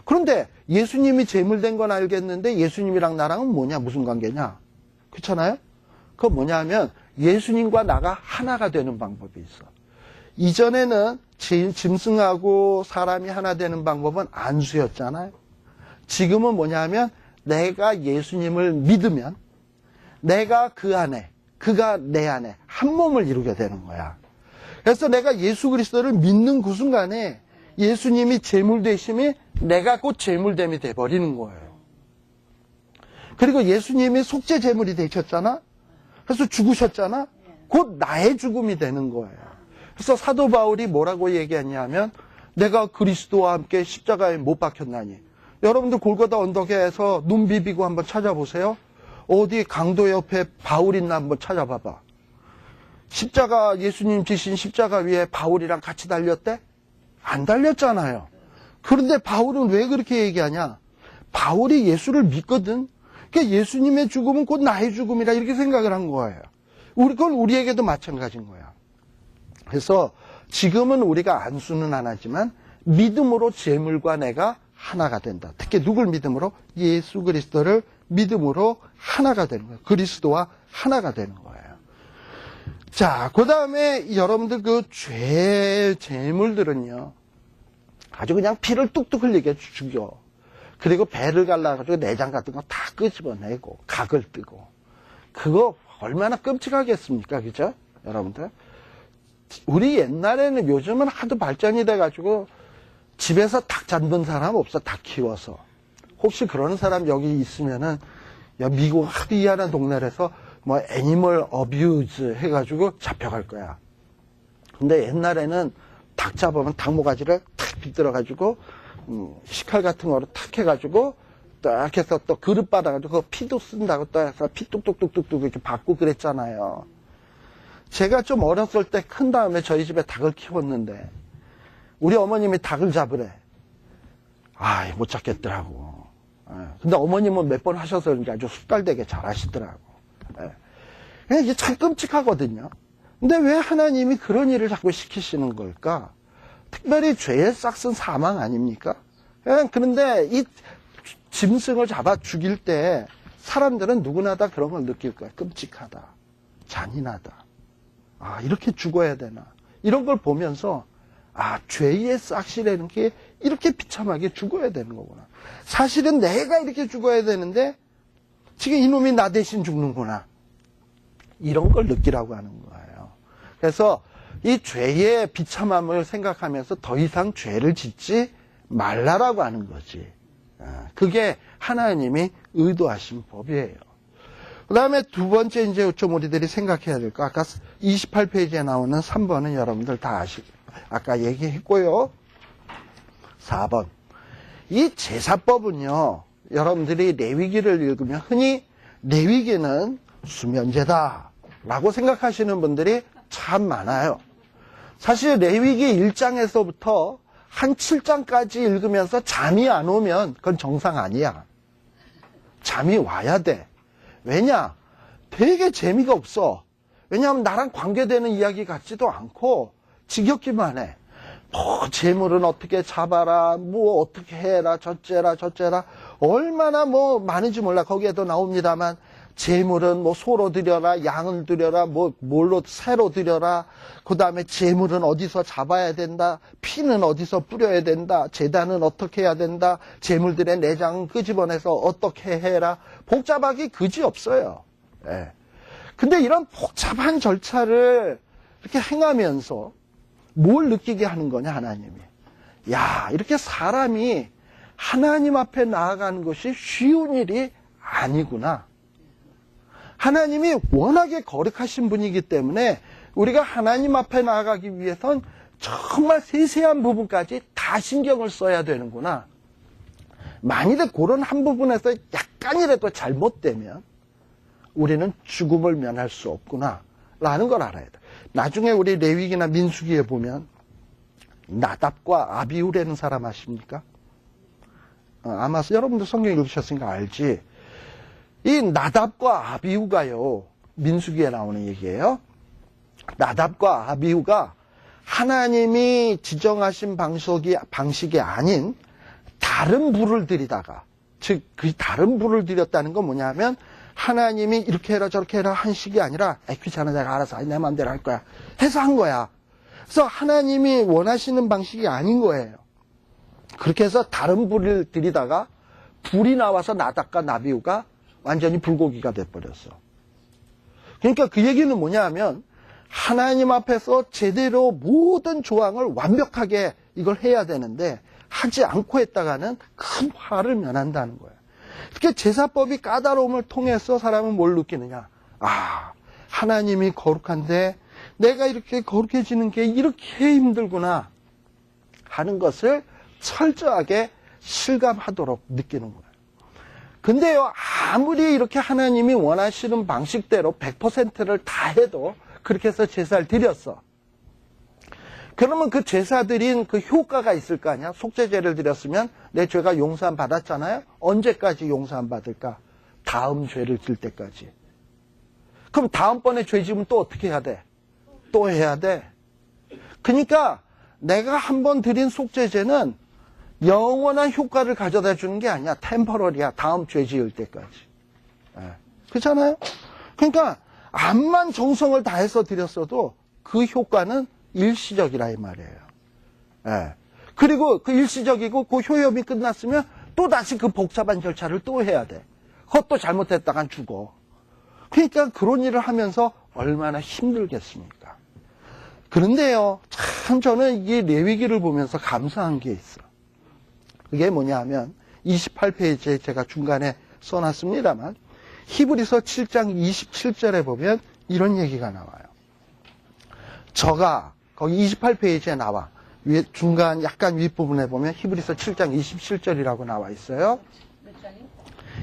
그런데 예수님이 제물된 건 알겠는데 예수님이랑 나랑은 뭐냐? 무슨 관계냐? 그렇잖아요? 그건 뭐냐 하면 예수님과 나가 하나가 되는 방법이 있어. 이전에는 짐승하고 사람이 하나 되는 방법은 안수였잖아요. 지금은 뭐냐 하면 내가 예수님을 믿으면 내가 그 안에, 그가 내 안에 한 몸을 이루게 되는 거야. 그래서 내가 예수 그리스도를 믿는 그 순간에 예수님이 제물 되심이 내가 곧 제물됨이 돼버리는 거예요. 그리고 예수님이 속죄 제물이 되셨잖아. 그래서 죽으셨잖아. 곧 나의 죽음이 되는 거예요. 그래서 사도 바울이 뭐라고 얘기했냐면 내가 그리스도와 함께 십자가에 못 박혔나니. 여러분들 골고다 언덕에서 눈 비비고 한번 찾아보세요. 어디 강도 옆에 바울 있나 한번 찾아봐봐. 십자가, 예수님 지신 십자가 위에 바울이랑 같이 달렸대? 안 달렸잖아요. 그런데 바울은 왜 그렇게 얘기하냐? 바울이 예수를 믿거든. 그러니까 예수님의 죽음은 곧 나의 죽음이라 이렇게 생각을 한 거예요. 그건 우리에게도 마찬가지인 거야. 그래서 지금은 우리가 안수는 안 하지만 믿음으로 제물과 내가 하나가 된다. 특히 누굴 믿음으로? 예수 그리스도를 믿음으로 하나가 되는 거예요. 그리스도와 하나가 되는 거예요. 자, 그 다음에 여러분들 그 제물들은요, 아주 그냥 피를 뚝뚝 흘리게 죽여. 그리고 배를 갈라가지고 내장 같은 거 다 끄집어내고, 각을 뜨고. 그거 얼마나 끔찍하겠습니까? 그죠? 여러분들? 우리 옛날에는 요즘은 하도 발전이 돼가지고 집에서 닭 잡는 사람 없어. 닭 키워서. 혹시 그런 사람 여기 있으면은, 미국 하도 희한한 동네에서 뭐 애니멀 어뷰즈 해가지고 잡혀갈 거야. 근데 옛날에는 닭 잡으면 닭 모가지를 탁 빗들어가지고 식칼 같은 거로 탁 해가지고 딱 해서 또 그릇 받아가지고 피도 쓴다고 또 해서 피 뚝뚝뚝뚝뚝 이렇게 받고 그랬잖아요. 제가 좀 어렸을 때 큰 다음에 저희 집에 닭을 키웠는데 우리 어머님이 닭을 잡으래. 못 잡겠더라고. 근데 어머님은 몇 번 하셔서 그런지 아주 숙달되게 잘 하시더라고. 이게 참 끔찍하거든요. 근데 왜 하나님이 그런 일을 자꾸 시키시는 걸까? 특별히 죄의 싹은 사망 아닙니까? 그런데 이 짐승을 잡아 죽일 때 사람들은 누구나 다 그런 걸 느낄 거야. 끔찍하다. 잔인하다. 이렇게 죽어야 되나. 이런 걸 보면서 죄의 싹이라는 게 이렇게 비참하게 죽어야 되는 거구나. 사실은 내가 이렇게 죽어야 되는데 지금 이놈이 나 대신 죽는구나. 이런 걸 느끼라고 하는 거예요. 그래서 이 죄의 비참함을 생각하면서 더 이상 죄를 짓지 말라라고 하는 거지. 그게 하나님이 의도하신 법이에요. 그 다음에 두 번째 이제 좀 우리들이 생각해야 될 거. 아까 28페이지에 나오는 3번은 여러분들 다 아까 얘기했고요. 4번. 이 제사법은요, 여러분들이 레위기를 읽으면 흔히 레위기는 수면제다 라고 생각하시는 분들이 참 많아요. 사실 레위기 1장에서부터 한 7장까지 읽으면서 잠이 안 오면 그건 정상 아니야. 잠이 와야 돼. 왜냐? 되게 재미가 없어. 왜냐하면 나랑 관계되는 이야기 같지도 않고 지겹기만 해. 뭐 재물은 어떻게 잡아라, 뭐 어떻게 해라, 저째라 얼마나 뭐 많은지 몰라. 거기에도 나옵니다만 재물은 뭐 소로 드려라, 양을 드려라, 뭐 뭘로 새로 드려라. 그 다음에 재물은 어디서 잡아야 된다, 피는 어디서 뿌려야 된다, 제단은 어떻게 해야 된다, 재물들의 내장은 끄집어내서 어떻게 해라. 복잡하기 그지 없어요. 예. 근데 이런 복잡한 절차를 이렇게 행하면서 뭘 느끼게 하는 거냐, 하나님이. 야, 이렇게 사람이 하나님 앞에 나아가는 것이 쉬운 일이 아니구나. 하나님이 워낙에 거룩하신 분이기 때문에 우리가 하나님 앞에 나아가기 위해선 정말 세세한 부분까지 다 신경을 써야 되는구나. 만일에 그런 한 부분에서 약간이라도 잘못되면 우리는 죽음을 면할 수 없구나 라는 걸 알아야 돼. 나중에 우리 레위기나 민수기에 보면 나답과 아비후라는 사람 아십니까? 아마 여러분도 성경 읽으셨으니까 알지. 이 나답과 아비후가요, 민수기에 나오는 얘기예요. 나답과 아비후가 하나님이 지정하신 방식이 아닌 다른 불을 들이다가, 즉 그 다른 불을 들였다는 건 뭐냐면 하나님이 이렇게 해라 저렇게 해라 한 식이 아니라 귀찮아 내가 알아서 내 마음대로 할 거야 해서 한 거야. 그래서 하나님이 원하시는 방식이 아닌 거예요. 그렇게 해서 다른 불을 들이다가 불이 나와서 나답과 아비후가 완전히 불고기가 돼버렸어. 그러니까 그 얘기는 뭐냐 하면 하나님 앞에서 제대로 모든 조항을 완벽하게 이걸 해야 되는데 하지 않고 했다가는 큰 화를 면한다는 거예요. 이렇게 제사법이 까다로움을 통해서 사람은 뭘 느끼느냐. 아, 하나님이 거룩한데 내가 이렇게 거룩해지는 게 이렇게 힘들구나 하는 것을 철저하게 실감하도록 느끼는 거예요. 근데요, 아무리 이렇게 하나님이 원하시는 방식대로 100%를 다 해도 그렇게 해서 제사를 드렸어. 그러면 그 제사 드린 그 효과가 있을 거 아니야? 속죄제를 드렸으면 내 죄가 용서함 받았잖아요? 언제까지 용서함 받을까? 다음 죄를 질 때까지. 그럼 다음번에 죄 지으면 또 어떻게 해야 돼? 또 해야 돼. 그러니까 내가 한번 드린 속죄제는 영원한 효과를 가져다 주는 게 아니야. 템퍼러리야. 다음 죄 지을 때까지. 그렇잖아요? 그러니까 암만 정성을 다해서 드렸어도 그 효과는 일시적이라 이 말이에요. 그리고 그 일시적이고 그 효염이 끝났으면 또 다시 그 복잡한 절차를 또 해야 돼. 그것도 잘못했다간 죽어. 그러니까 그런 일을 하면서 얼마나 힘들겠습니까? 그런데요, 참 저는 이 레위기를 보면서 감사한 게 있어. 그게 뭐냐 하면 28페이지에 제가 중간에 써놨습니다만 히브리서 7장 27절에 보면 이런 얘기가 나와요. 저가 거기 28페이지에 나와. 위에 중간 약간 윗부분에 보면 히브리서 7장 27절이라고 나와 있어요.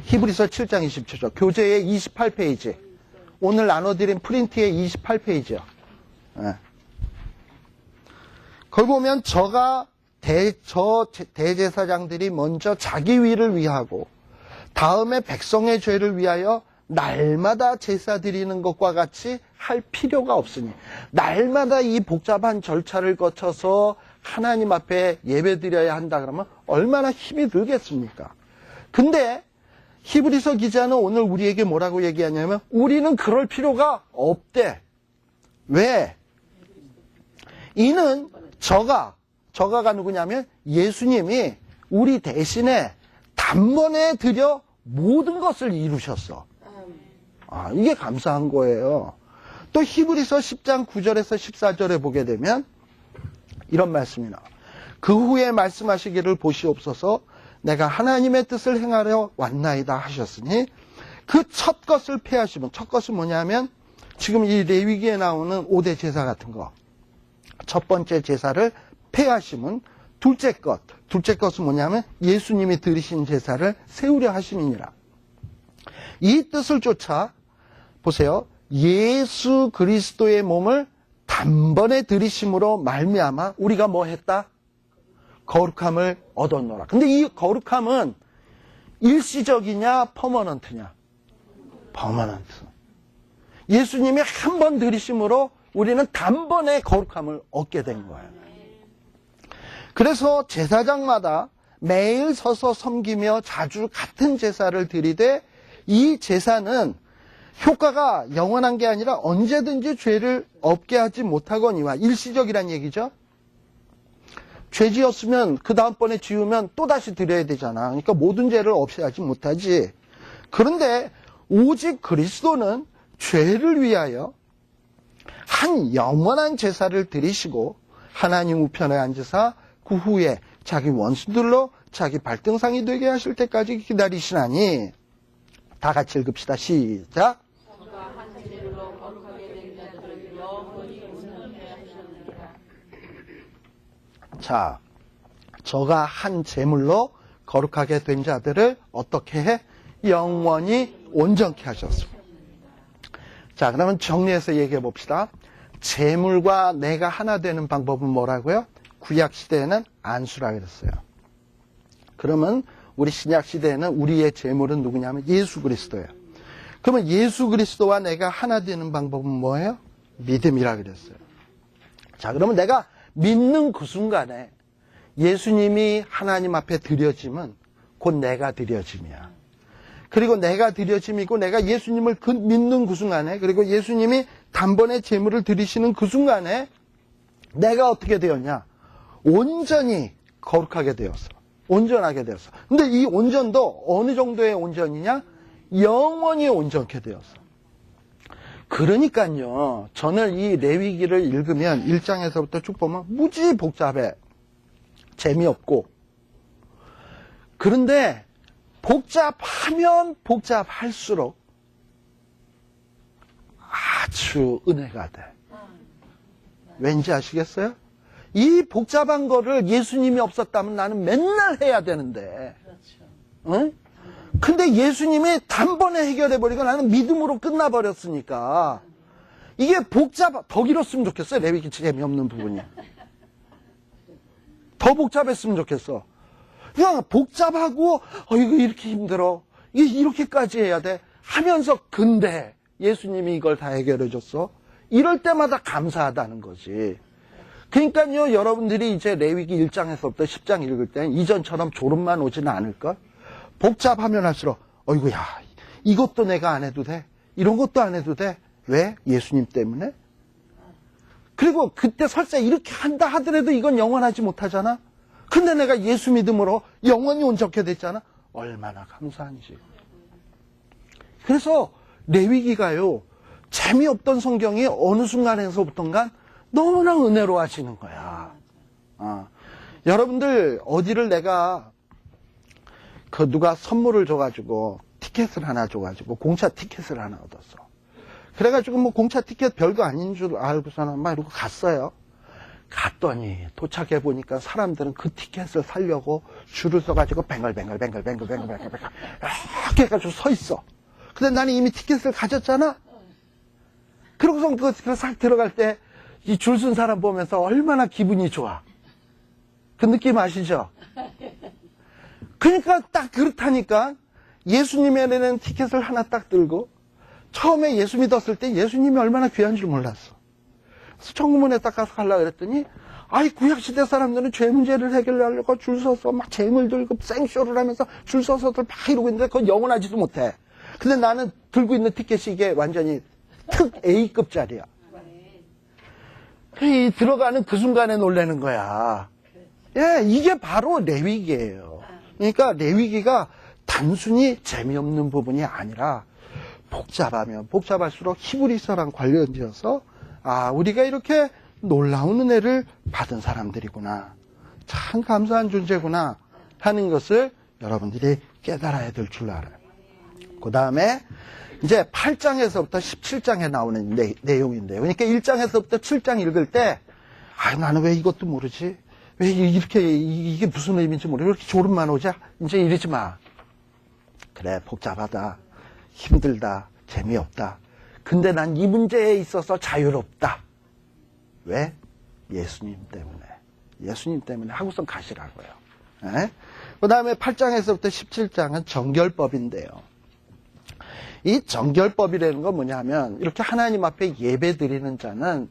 히브리서 7장 27절. 교재의 28페이지. 오늘 나눠드린 프린트의 28페이지요. 거기 보면 저가 대제사장들이 먼저 자기 위를 위하고 다음에 백성의 죄를 위하여 날마다 제사 드리는 것과 같이 할 필요가 없으니, 날마다 이 복잡한 절차를 거쳐서 하나님 앞에 예배 드려야 한다 그러면 얼마나 힘이 들겠습니까? 근데 히브리서 기자는 오늘 우리에게 뭐라고 얘기하냐면 우리는 그럴 필요가 없대. 왜? 이는 저가가 누구냐면 예수님이 우리 대신에 단번에 드려 모든 것을 이루셨어. 이게 감사한 거예요. 또 히브리서 10장 9절에서 14절에 보게 되면 이런 말씀이 나와. 그 후에 말씀하시기를 보시옵소서 내가 하나님의 뜻을 행하려 왔나이다 하셨으니 그 첫 것을 폐하시면, 첫 것은 뭐냐면 지금 이 레위기에 나오는 5대 제사 같은 거, 첫 번째 제사를 폐하시면 둘째 것은 뭐냐면 예수님이 드리신 제사를 세우려 하심이니라. 이 뜻을 쫓아 보세요. 예수 그리스도의 몸을 단번에 드리심으로 말미암아 우리가 뭐 했다? 거룩함을 얻었노라. 근데 이 거룩함은 일시적이냐 퍼머넌트냐? 퍼머넌트. 예수님이 한 번 드리심으로 우리는 단번에 거룩함을 얻게 된 거예요. 그래서 제사장마다 매일 서서 섬기며 자주 같은 제사를 드리되 이 제사는 효과가 영원한 게 아니라 언제든지 죄를 없게 하지 못하거니와, 일시적이란 얘기죠. 죄 지었으면 그 다음번에 지우면 또다시 드려야 되잖아. 그러니까 모든 죄를 없애하지 못하지. 그런데 오직 그리스도는 죄를 위하여 한 영원한 제사를 드리시고 하나님 우편에 앉으사 그 후에 자기 원수들로 자기 발등상이 되게 하실 때까지 기다리시나니. 다 같이 읽읍시다. 시작. 자, 저가 한 제물로 거룩하게 된 자들을 어떻게 해? 영원히 온전케 하셨습니다. 자, 그러면 정리해서 얘기해 봅시다. 제물과 내가 하나 되는 방법은 뭐라고요? 구약 시대에는 안수라 그랬어요. 그러면 우리 신약 시대에는 우리의 제물은 누구냐면 예수 그리스도예요. 그러면 예수 그리스도와 내가 하나 되는 방법은 뭐예요? 믿음이라 그랬어요. 자, 그러면 내가 믿는 그 순간에 예수님이 하나님 앞에 드려지면 곧 내가 드려짐이야. 그리고 내가 드려짐이고 내가 예수님을 믿는 그 순간에, 그리고 예수님이 단번에 제물을 드리시는 그 순간에 내가 어떻게 되었냐? 온전히 거룩하게 되었어. 온전하게 되었어. 근데 이 온전도 어느 정도의 온전이냐? 영원히 온전케 되었어. 그러니까요, 저는 이 레위기를 읽으면 1장에서부터 쭉 보면 무지 복잡해. 재미없고. 그런데 복잡하면 복잡할수록 아주 은혜가 돼. 왠지 아시겠어요? 이 복잡한 거를 예수님이 없었다면 나는 맨날 해야 되는데. 응? 근데 예수님이 단번에 해결해버리고 나는 믿음으로 끝나버렸으니까 이게 더 길었으면 좋겠어요. 레위기 재미없는 부분이. 더 복잡했으면 좋겠어. 그냥 복잡하고 이거 이렇게 힘들어. 이게 이렇게까지 해야 돼. 하면서 근데 예수님이 이걸 다 해결해줬어. 이럴 때마다 감사하다는 거지. 그러니까요, 여러분들이 이제 레위기 1장에서부터 10장 읽을 때는 이전처럼 졸음만 오지는 않을걸? 복잡하면 할수록 어이구야, 이것도 내가 안 해도 돼? 이런 것도 안 해도 돼? 왜? 예수님 때문에? 그리고 그때 설사 이렇게 한다 하더라도 이건 영원하지 못하잖아? 근데 내가 예수 믿음으로 영원히 온전케 됐잖아? 얼마나 감사한지. 그래서 레위기가요, 재미없던 성경이 어느 순간에서부턴가 너무나 은혜로워지는 거야. 여러분들 어디를 내가 누가 선물을 줘가지고 티켓을 하나 줘가지고 공차 티켓을 하나 얻었어. 그래가지고 뭐 공차 티켓 별거 아닌 줄 알고서는 막 이러고 갔어요. 갔더니 도착해 보니까 사람들은 그 티켓을 사려고 줄을 서가지고 뱅글뱅글 이렇게 해가지고 서 있어. 근데 나는 이미 티켓을 가졌잖아. 그러고서 그 싹 들어갈 때 이 줄 쓴 사람 보면서 얼마나 기분이 좋아. 그 느낌 아시죠? 그러니까 딱 그렇다니까. 예수님에는 티켓을 하나 딱 들고 처음에 예수 믿었을 때 예수님이 얼마나 귀한 줄 몰랐어. 그래서 청구문에 딱 가서 가려고 그랬더니 구약시대 사람들은 죄 문제를 해결하려고 줄 서서 막 재물 들고 생쇼를 하면서 줄 서서들 막 이러고 있는데 그건 영원하지도 못해. 근데 나는 들고 있는 티켓이 이게 완전히 특 A급짜리야. 들어가는 그 순간에 놀라는 거야. 예, 이게 바로 레위기예요. 그러니까 레위기가 단순히 재미없는 부분이 아니라 복잡하면 복잡할수록 히브리서랑 관련되어서 우리가 이렇게 놀라운 은혜를 받은 사람들이구나. 참 감사한 존재구나 하는 것을 여러분들이 깨달아야 될 줄 알아요. 그 다음에 이제 8장에서부터 17장에 나오는 내용인데요. 그러니까 1장에서부터 7장 읽을 때, 나는 왜 이것도 모르지? 왜 이게 무슨 의미인지 모르겠어. 왜 이렇게 졸음만 오지? 이제 이러지 마. 그래, 복잡하다. 힘들다. 재미없다. 근데 난 이 문제에 있어서 자유롭다. 왜? 예수님 때문에. 예수님 때문에 하고선 가시라고요. 그 다음에 8장에서부터 17장은 정결법인데요. 이 정결법이라는 건 뭐냐면 이렇게 하나님 앞에 예배 드리는 자는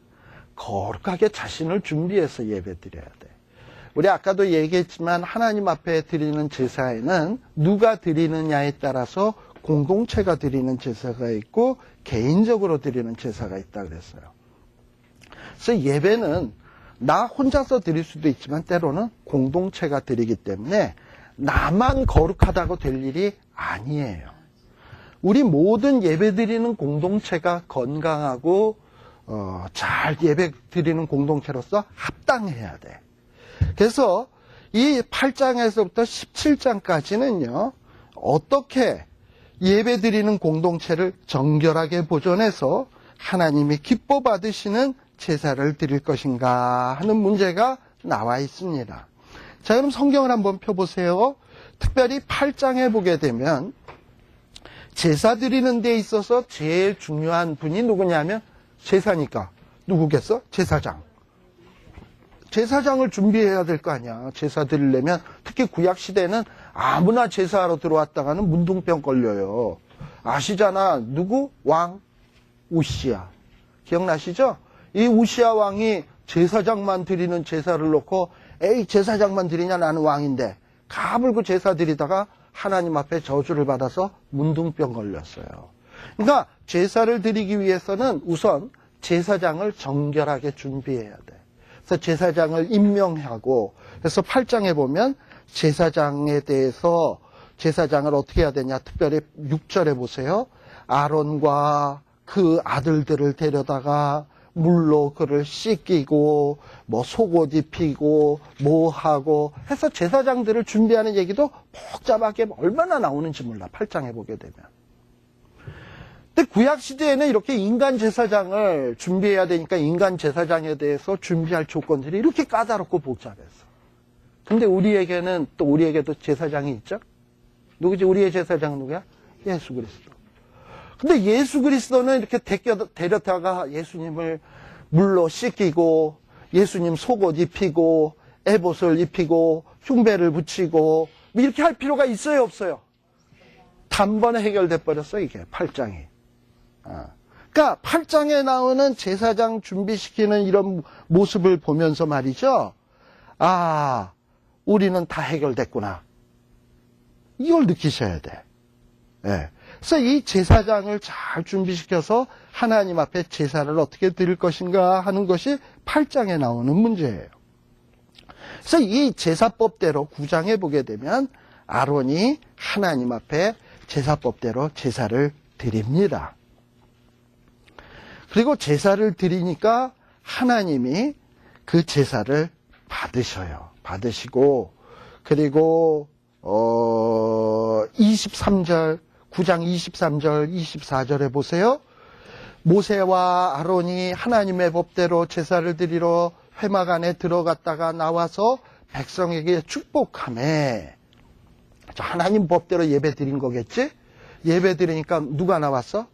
거룩하게 자신을 준비해서 예배 드려야 돼. 우리 아까도 얘기했지만 하나님 앞에 드리는 제사에는 누가 드리느냐에 따라서 공동체가 드리는 제사가 있고 개인적으로 드리는 제사가 있다 그랬어요. 그래서 예배는 나 혼자서 드릴 수도 있지만 때로는 공동체가 드리기 때문에 나만 거룩하다고 될 일이 아니에요. 우리 모든 예배 드리는 공동체가 건강하고 잘 예배 드리는 공동체로서 합당해야 돼. 그래서 이 8장에서부터 17장까지는요. 어떻게 예배 드리는 공동체를 정결하게 보존해서 하나님이 기뻐 받으시는 제사를 드릴 것인가 하는 문제가 나와 있습니다. 자, 그럼 성경을 한번 펴보세요. 특별히 8장에 보게 되면 제사 드리는 데 있어서 제일 중요한 분이 누구냐면 제사니까 누구겠어? 제사장. 제사장을 준비해야 될 거 아니야. 제사 드리려면 특히 구약시대는 아무나 제사하러 들어왔다가는 문둥병 걸려요. 아시잖아. 누구? 왕 우시야. 기억나시죠? 이 우시야 왕이 제사장만 드리는 제사를 놓고 에이 제사장만 드리냐 나는 왕인데 가불고 제사 드리다가 하나님 앞에 저주를 받아서 문둥병 걸렸어요. 그러니까 제사를 드리기 위해서는 우선 제사장을 정결하게 준비해야 돼. 그래서 제사장을 임명하고 그래서 8장에 보면 제사장에 대해서 제사장을 어떻게 해야 되냐. 특별히 6절에 보세요. 아론과 그 아들들을 데려다가 물로 그를 씻기고 뭐 속옷 입히고 뭐 하고 해서 제사장들을 준비하는 얘기도 복잡하게 얼마나 나오는지 몰라. 8장에 보게 되면. 근데 구약시대에는 이렇게 인간 제사장을 준비해야 되니까 인간 제사장에 대해서 준비할 조건들이 이렇게 까다롭고 복잡했어. 근데 우리에게도 제사장이 있죠? 누구지? 우리의 제사장 누구야? 예수 그리스도. 근데 예수 그리스도는 이렇게 데려다가 예수님을 물로 씻기고 예수님 속옷 입히고 에봇을 입히고 흉배를 붙이고 이렇게 할 필요가 있어요 없어요? 단번에 해결돼 버렸어 이게 8장이. 그러니까 8장에 나오는 제사장 준비시키는 이런 모습을 보면서 말이죠. 우리는 다 해결됐구나. 이걸 느끼셔야 돼. 네. 그래서 이 제사장을 잘 준비시켜서 하나님 앞에 제사를 어떻게 드릴 것인가 하는 것이 8장에 나오는 문제예요. 그래서 이 제사법대로 9장에 보게 되면 아론이 하나님 앞에 제사법대로 제사를 드립니다. 그리고 제사를 드리니까 하나님이 그 제사를 받으셔요. 받으시고 그리고 23절 9장 23절 24절에 보세요. 모세와 아론이 하나님의 법대로 제사를 드리러 회막 안에 들어갔다가 나와서 백성에게 축복하매. 하나님 법대로 예배 드린 거겠지? 예배 드리니까 누가 나왔어?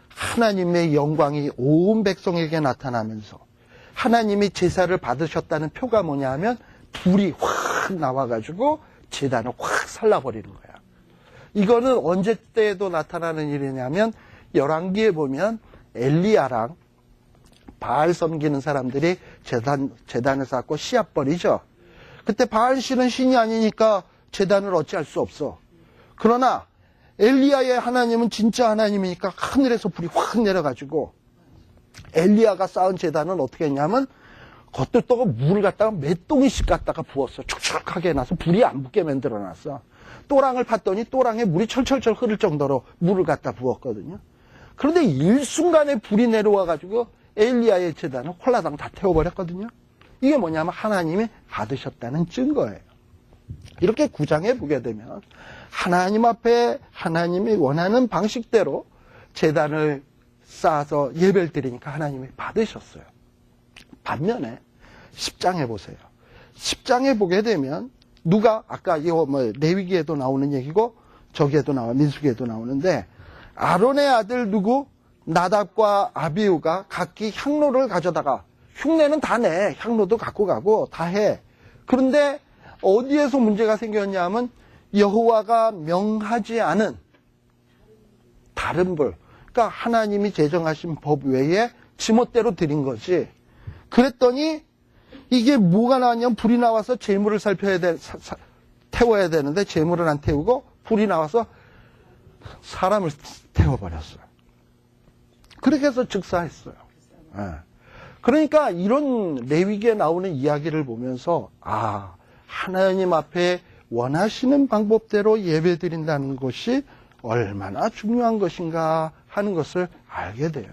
하나님의 영광이 온 백성에게 나타나면서 하나님이 제사를 받으셨다는 표가 뭐냐 하면 불이 확 나와가지고 제단을 확 살라버리는 거야. 이거는 언제 때에도 나타나는 일이냐면 열왕기에 보면 엘리야랑 바알 섬기는 사람들이 제단을 쌓고 씨앗 버리죠. 그때 바알 씨는 신이 아니니까 제단을 어찌할 수 없어. 그러나 엘리야의 하나님은 진짜 하나님이니까 하늘에서 불이 확 내려가지고 엘리야가 쌓은 제단은 어떻게 했냐면 겉돌다가 물을 갖다가 몇 동이씩 갖다가 부었어. 축축하게 해놔서 불이 안 붙게 만들어놨어. 또랑을 팠더니 또랑에 물이 철철철 흐를 정도로 물을 갖다 부었거든요. 그런데 일순간에 불이 내려와가지고 엘리야의 제단을 홀라당 다 태워버렸거든요. 이게 뭐냐면 하나님이 받으셨다는 증거예요. 이렇게 구장해 보게 되면 하나님 앞에 하나님이 원하는 방식대로 제단을 쌓아서 예배를 드리니까 하나님이 받으셨어요. 반면에 10장에 보세요. 10장에 보게 되면 누가 아까 이거 레위기에도 나오는 얘기고 저기에도 나와 민수기에도 나오는데 아론의 아들 누구? 나답과 아비후가 각기 향로를 가져다가 흉내는 다 내. 향로도 갖고 가고 다 해. 그런데 어디에서 문제가 생겼냐 하면 여호와가 명하지 않은 다른 불. 그러니까 하나님이 제정하신 법 외에 지멋대로 드린 거지. 그랬더니 이게 뭐가 나왔냐면 불이 나와서 제물을 태워야 되는데 제물을 안 태우고 불이 나와서 사람을 태워버렸어요. 그렇게 해서 즉사했어요. 그러니까 이런 레위기에 나오는 이야기를 보면서 하나님 앞에 원하시는 방법대로 예배드린다는 것이 얼마나 중요한 것인가 하는 것을 알게 돼요.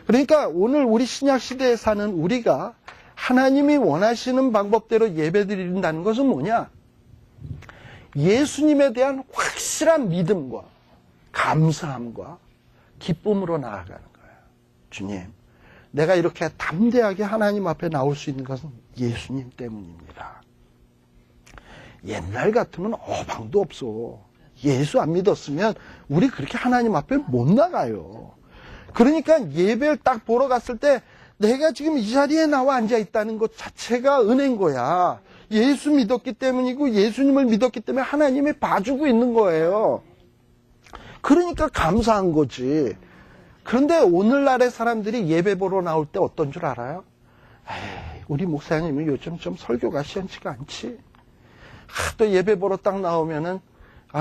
그러니까 오늘 우리 신약 시대에 사는 우리가 하나님이 원하시는 방법대로 예배드린다는 것은 뭐냐? 예수님에 대한 확실한 믿음과 감사함과 기쁨으로 나아가는 거예요. 주님, 내가 이렇게 담대하게 하나님 앞에 나올 수 있는 것은 예수님 때문입니다. 옛날 같으면 어방도 없어. 예수 안 믿었으면 우리 그렇게 하나님 앞에 못 나가요. 그러니까 예배를 딱 보러 갔을 때 내가 지금 이 자리에 나와 앉아 있다는 것 자체가 은혜인 거야. 예수 믿었기 때문이고 예수님을 믿었기 때문에 하나님이 봐주고 있는 거예요. 그러니까 감사한 거지. 그런데 오늘날의 사람들이 예배 보러 나올 때 어떤 줄 알아요? 우리 목사님이 요즘 좀 설교가 시원치가 않지. 또 예배 보러 딱 나오면은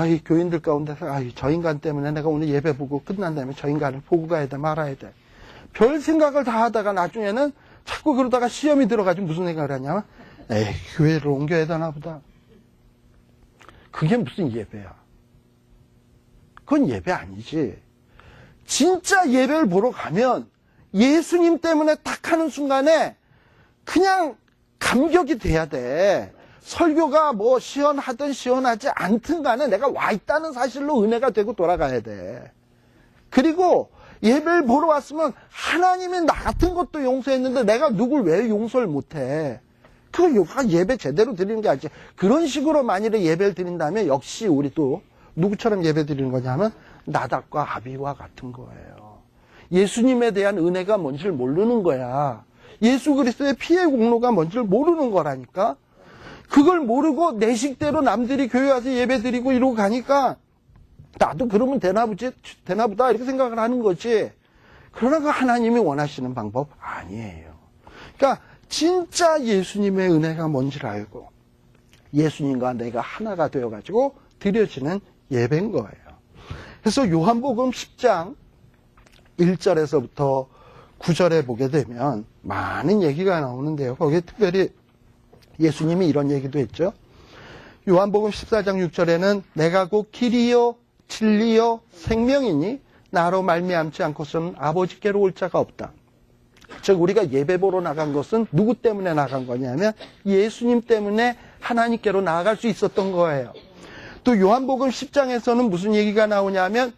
이 교인들 가운데서 저 인간 때문에 내가 오늘 예배 보고 끝난 다음에 저 인간을 보고 가야 돼 말아야 돼. 별 생각을 다 하다가 나중에는 자꾸 그러다가 시험이 들어가지고 무슨 생각을 하냐면 교회를 옮겨야 되나 보다. 그게 무슨 예배야. 그건 예배 아니지. 진짜 예배를 보러 가면 예수님 때문에 딱 하는 순간에 그냥 감격이 돼야 돼. 설교가 뭐 시원하든 시원하지 않든 간에 내가 와 있다는 사실로 은혜가 되고 돌아가야 돼. 그리고 예배를 보러 왔으면 하나님이 나 같은 것도 용서했는데 내가 누굴 왜 용서를 못해. 그거 예배 제대로 드리는 게 아니지. 그런 식으로 만일에 예배를 드린다면 역시 우리도 누구처럼 예배 드리는 거냐면 나답과 아비와 같은 거예요. 예수님에 대한 은혜가 뭔지를 모르는 거야. 예수 그리스도의 피의 공로가 뭔지를 모르는 거라니까. 그걸 모르고 내 식대로 남들이 교회 와서 예배 드리고 이러고 가니까 나도 그러면 되나 보다 이렇게 생각을 하는 거지. 그러나 그 하나님이 원하시는 방법 아니에요. 그러니까 진짜 예수님의 은혜가 뭔지를 알고 예수님과 내가 하나가 되어가지고 드려지는 예배인 거예요. 그래서 요한복음 10장 1절에서부터 9절에 보게 되면 많은 얘기가 나오는데요. 거기에 특별히 예수님이 이런 얘기도 했죠. 요한복음 14장 6절에는 내가 곧 길이요 진리요 생명이니 나로 말미암지 않고서는 아버지께로 올 자가 없다. 즉 우리가 예배 보러 나간 것은 누구 때문에 나간 거냐면 예수님 때문에 하나님께로 나아갈 수 있었던 거예요. 또 요한복음 10장에서는 무슨 얘기가 나오냐면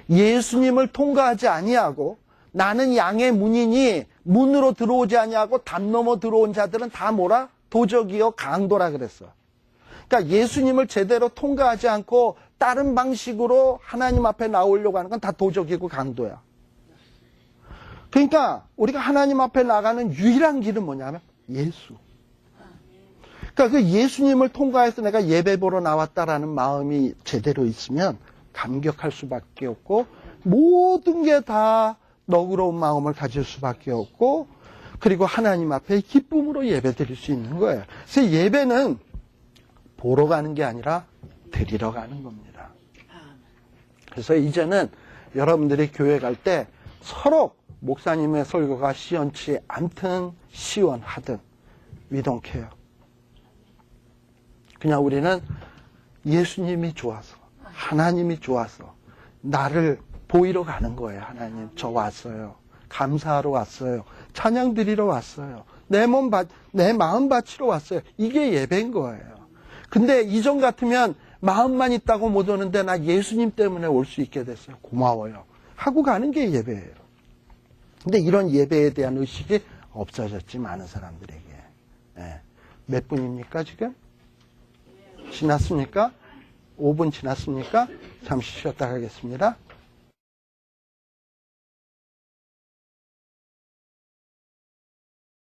예수님을 통과하지 아니하고 나는 양의 문이니 문으로 들어오지 아니하고 담 넘어 들어온 자들은 다 뭐라? 도적이요 강도라 그랬어. 그러니까 예수님을 제대로 통과하지 않고 다른 방식으로 하나님 앞에 나오려고 하는 건 다 도적이고 강도야. 그러니까 우리가 하나님 앞에 나가는 유일한 길은 뭐냐면 예수. 그러니까 그 예수님을 통과해서 내가 예배 보러 나왔다라는 마음이 제대로 있으면 감격할 수밖에 없고 모든 게 다 너그러운 마음을 가질 수밖에 없고 그리고 하나님 앞에 기쁨으로 예배 드릴 수 있는 거예요. 그래서 예배는 보러 가는 게 아니라 드리러 가는 겁니다. 그래서 이제는 여러분들이 교회 갈 때 서로 목사님의 설교가 시원치 않든 시원하든 we don't care. 그냥 우리는 예수님이 좋아서 하나님이 좋아서 나를 보이러 가는 거예요. 하나님 저 왔어요. 감사하러 왔어요. 찬양 드리러 왔어요. 내 마음 바치러 왔어요. 이게 예배인 거예요. 근데 이전 같으면 마음만 있다고 못 오는데 나 예수님 때문에 올 수 있게 됐어요. 고마워요. 하고 가는 게 예배예요. 근데 이런 예배에 대한 의식이 없어졌지, 많은 사람들에게. 예. 몇 분입니까, 지금? 지났습니까? 5분 지났습니까? 잠시 쉬었다 가겠습니다.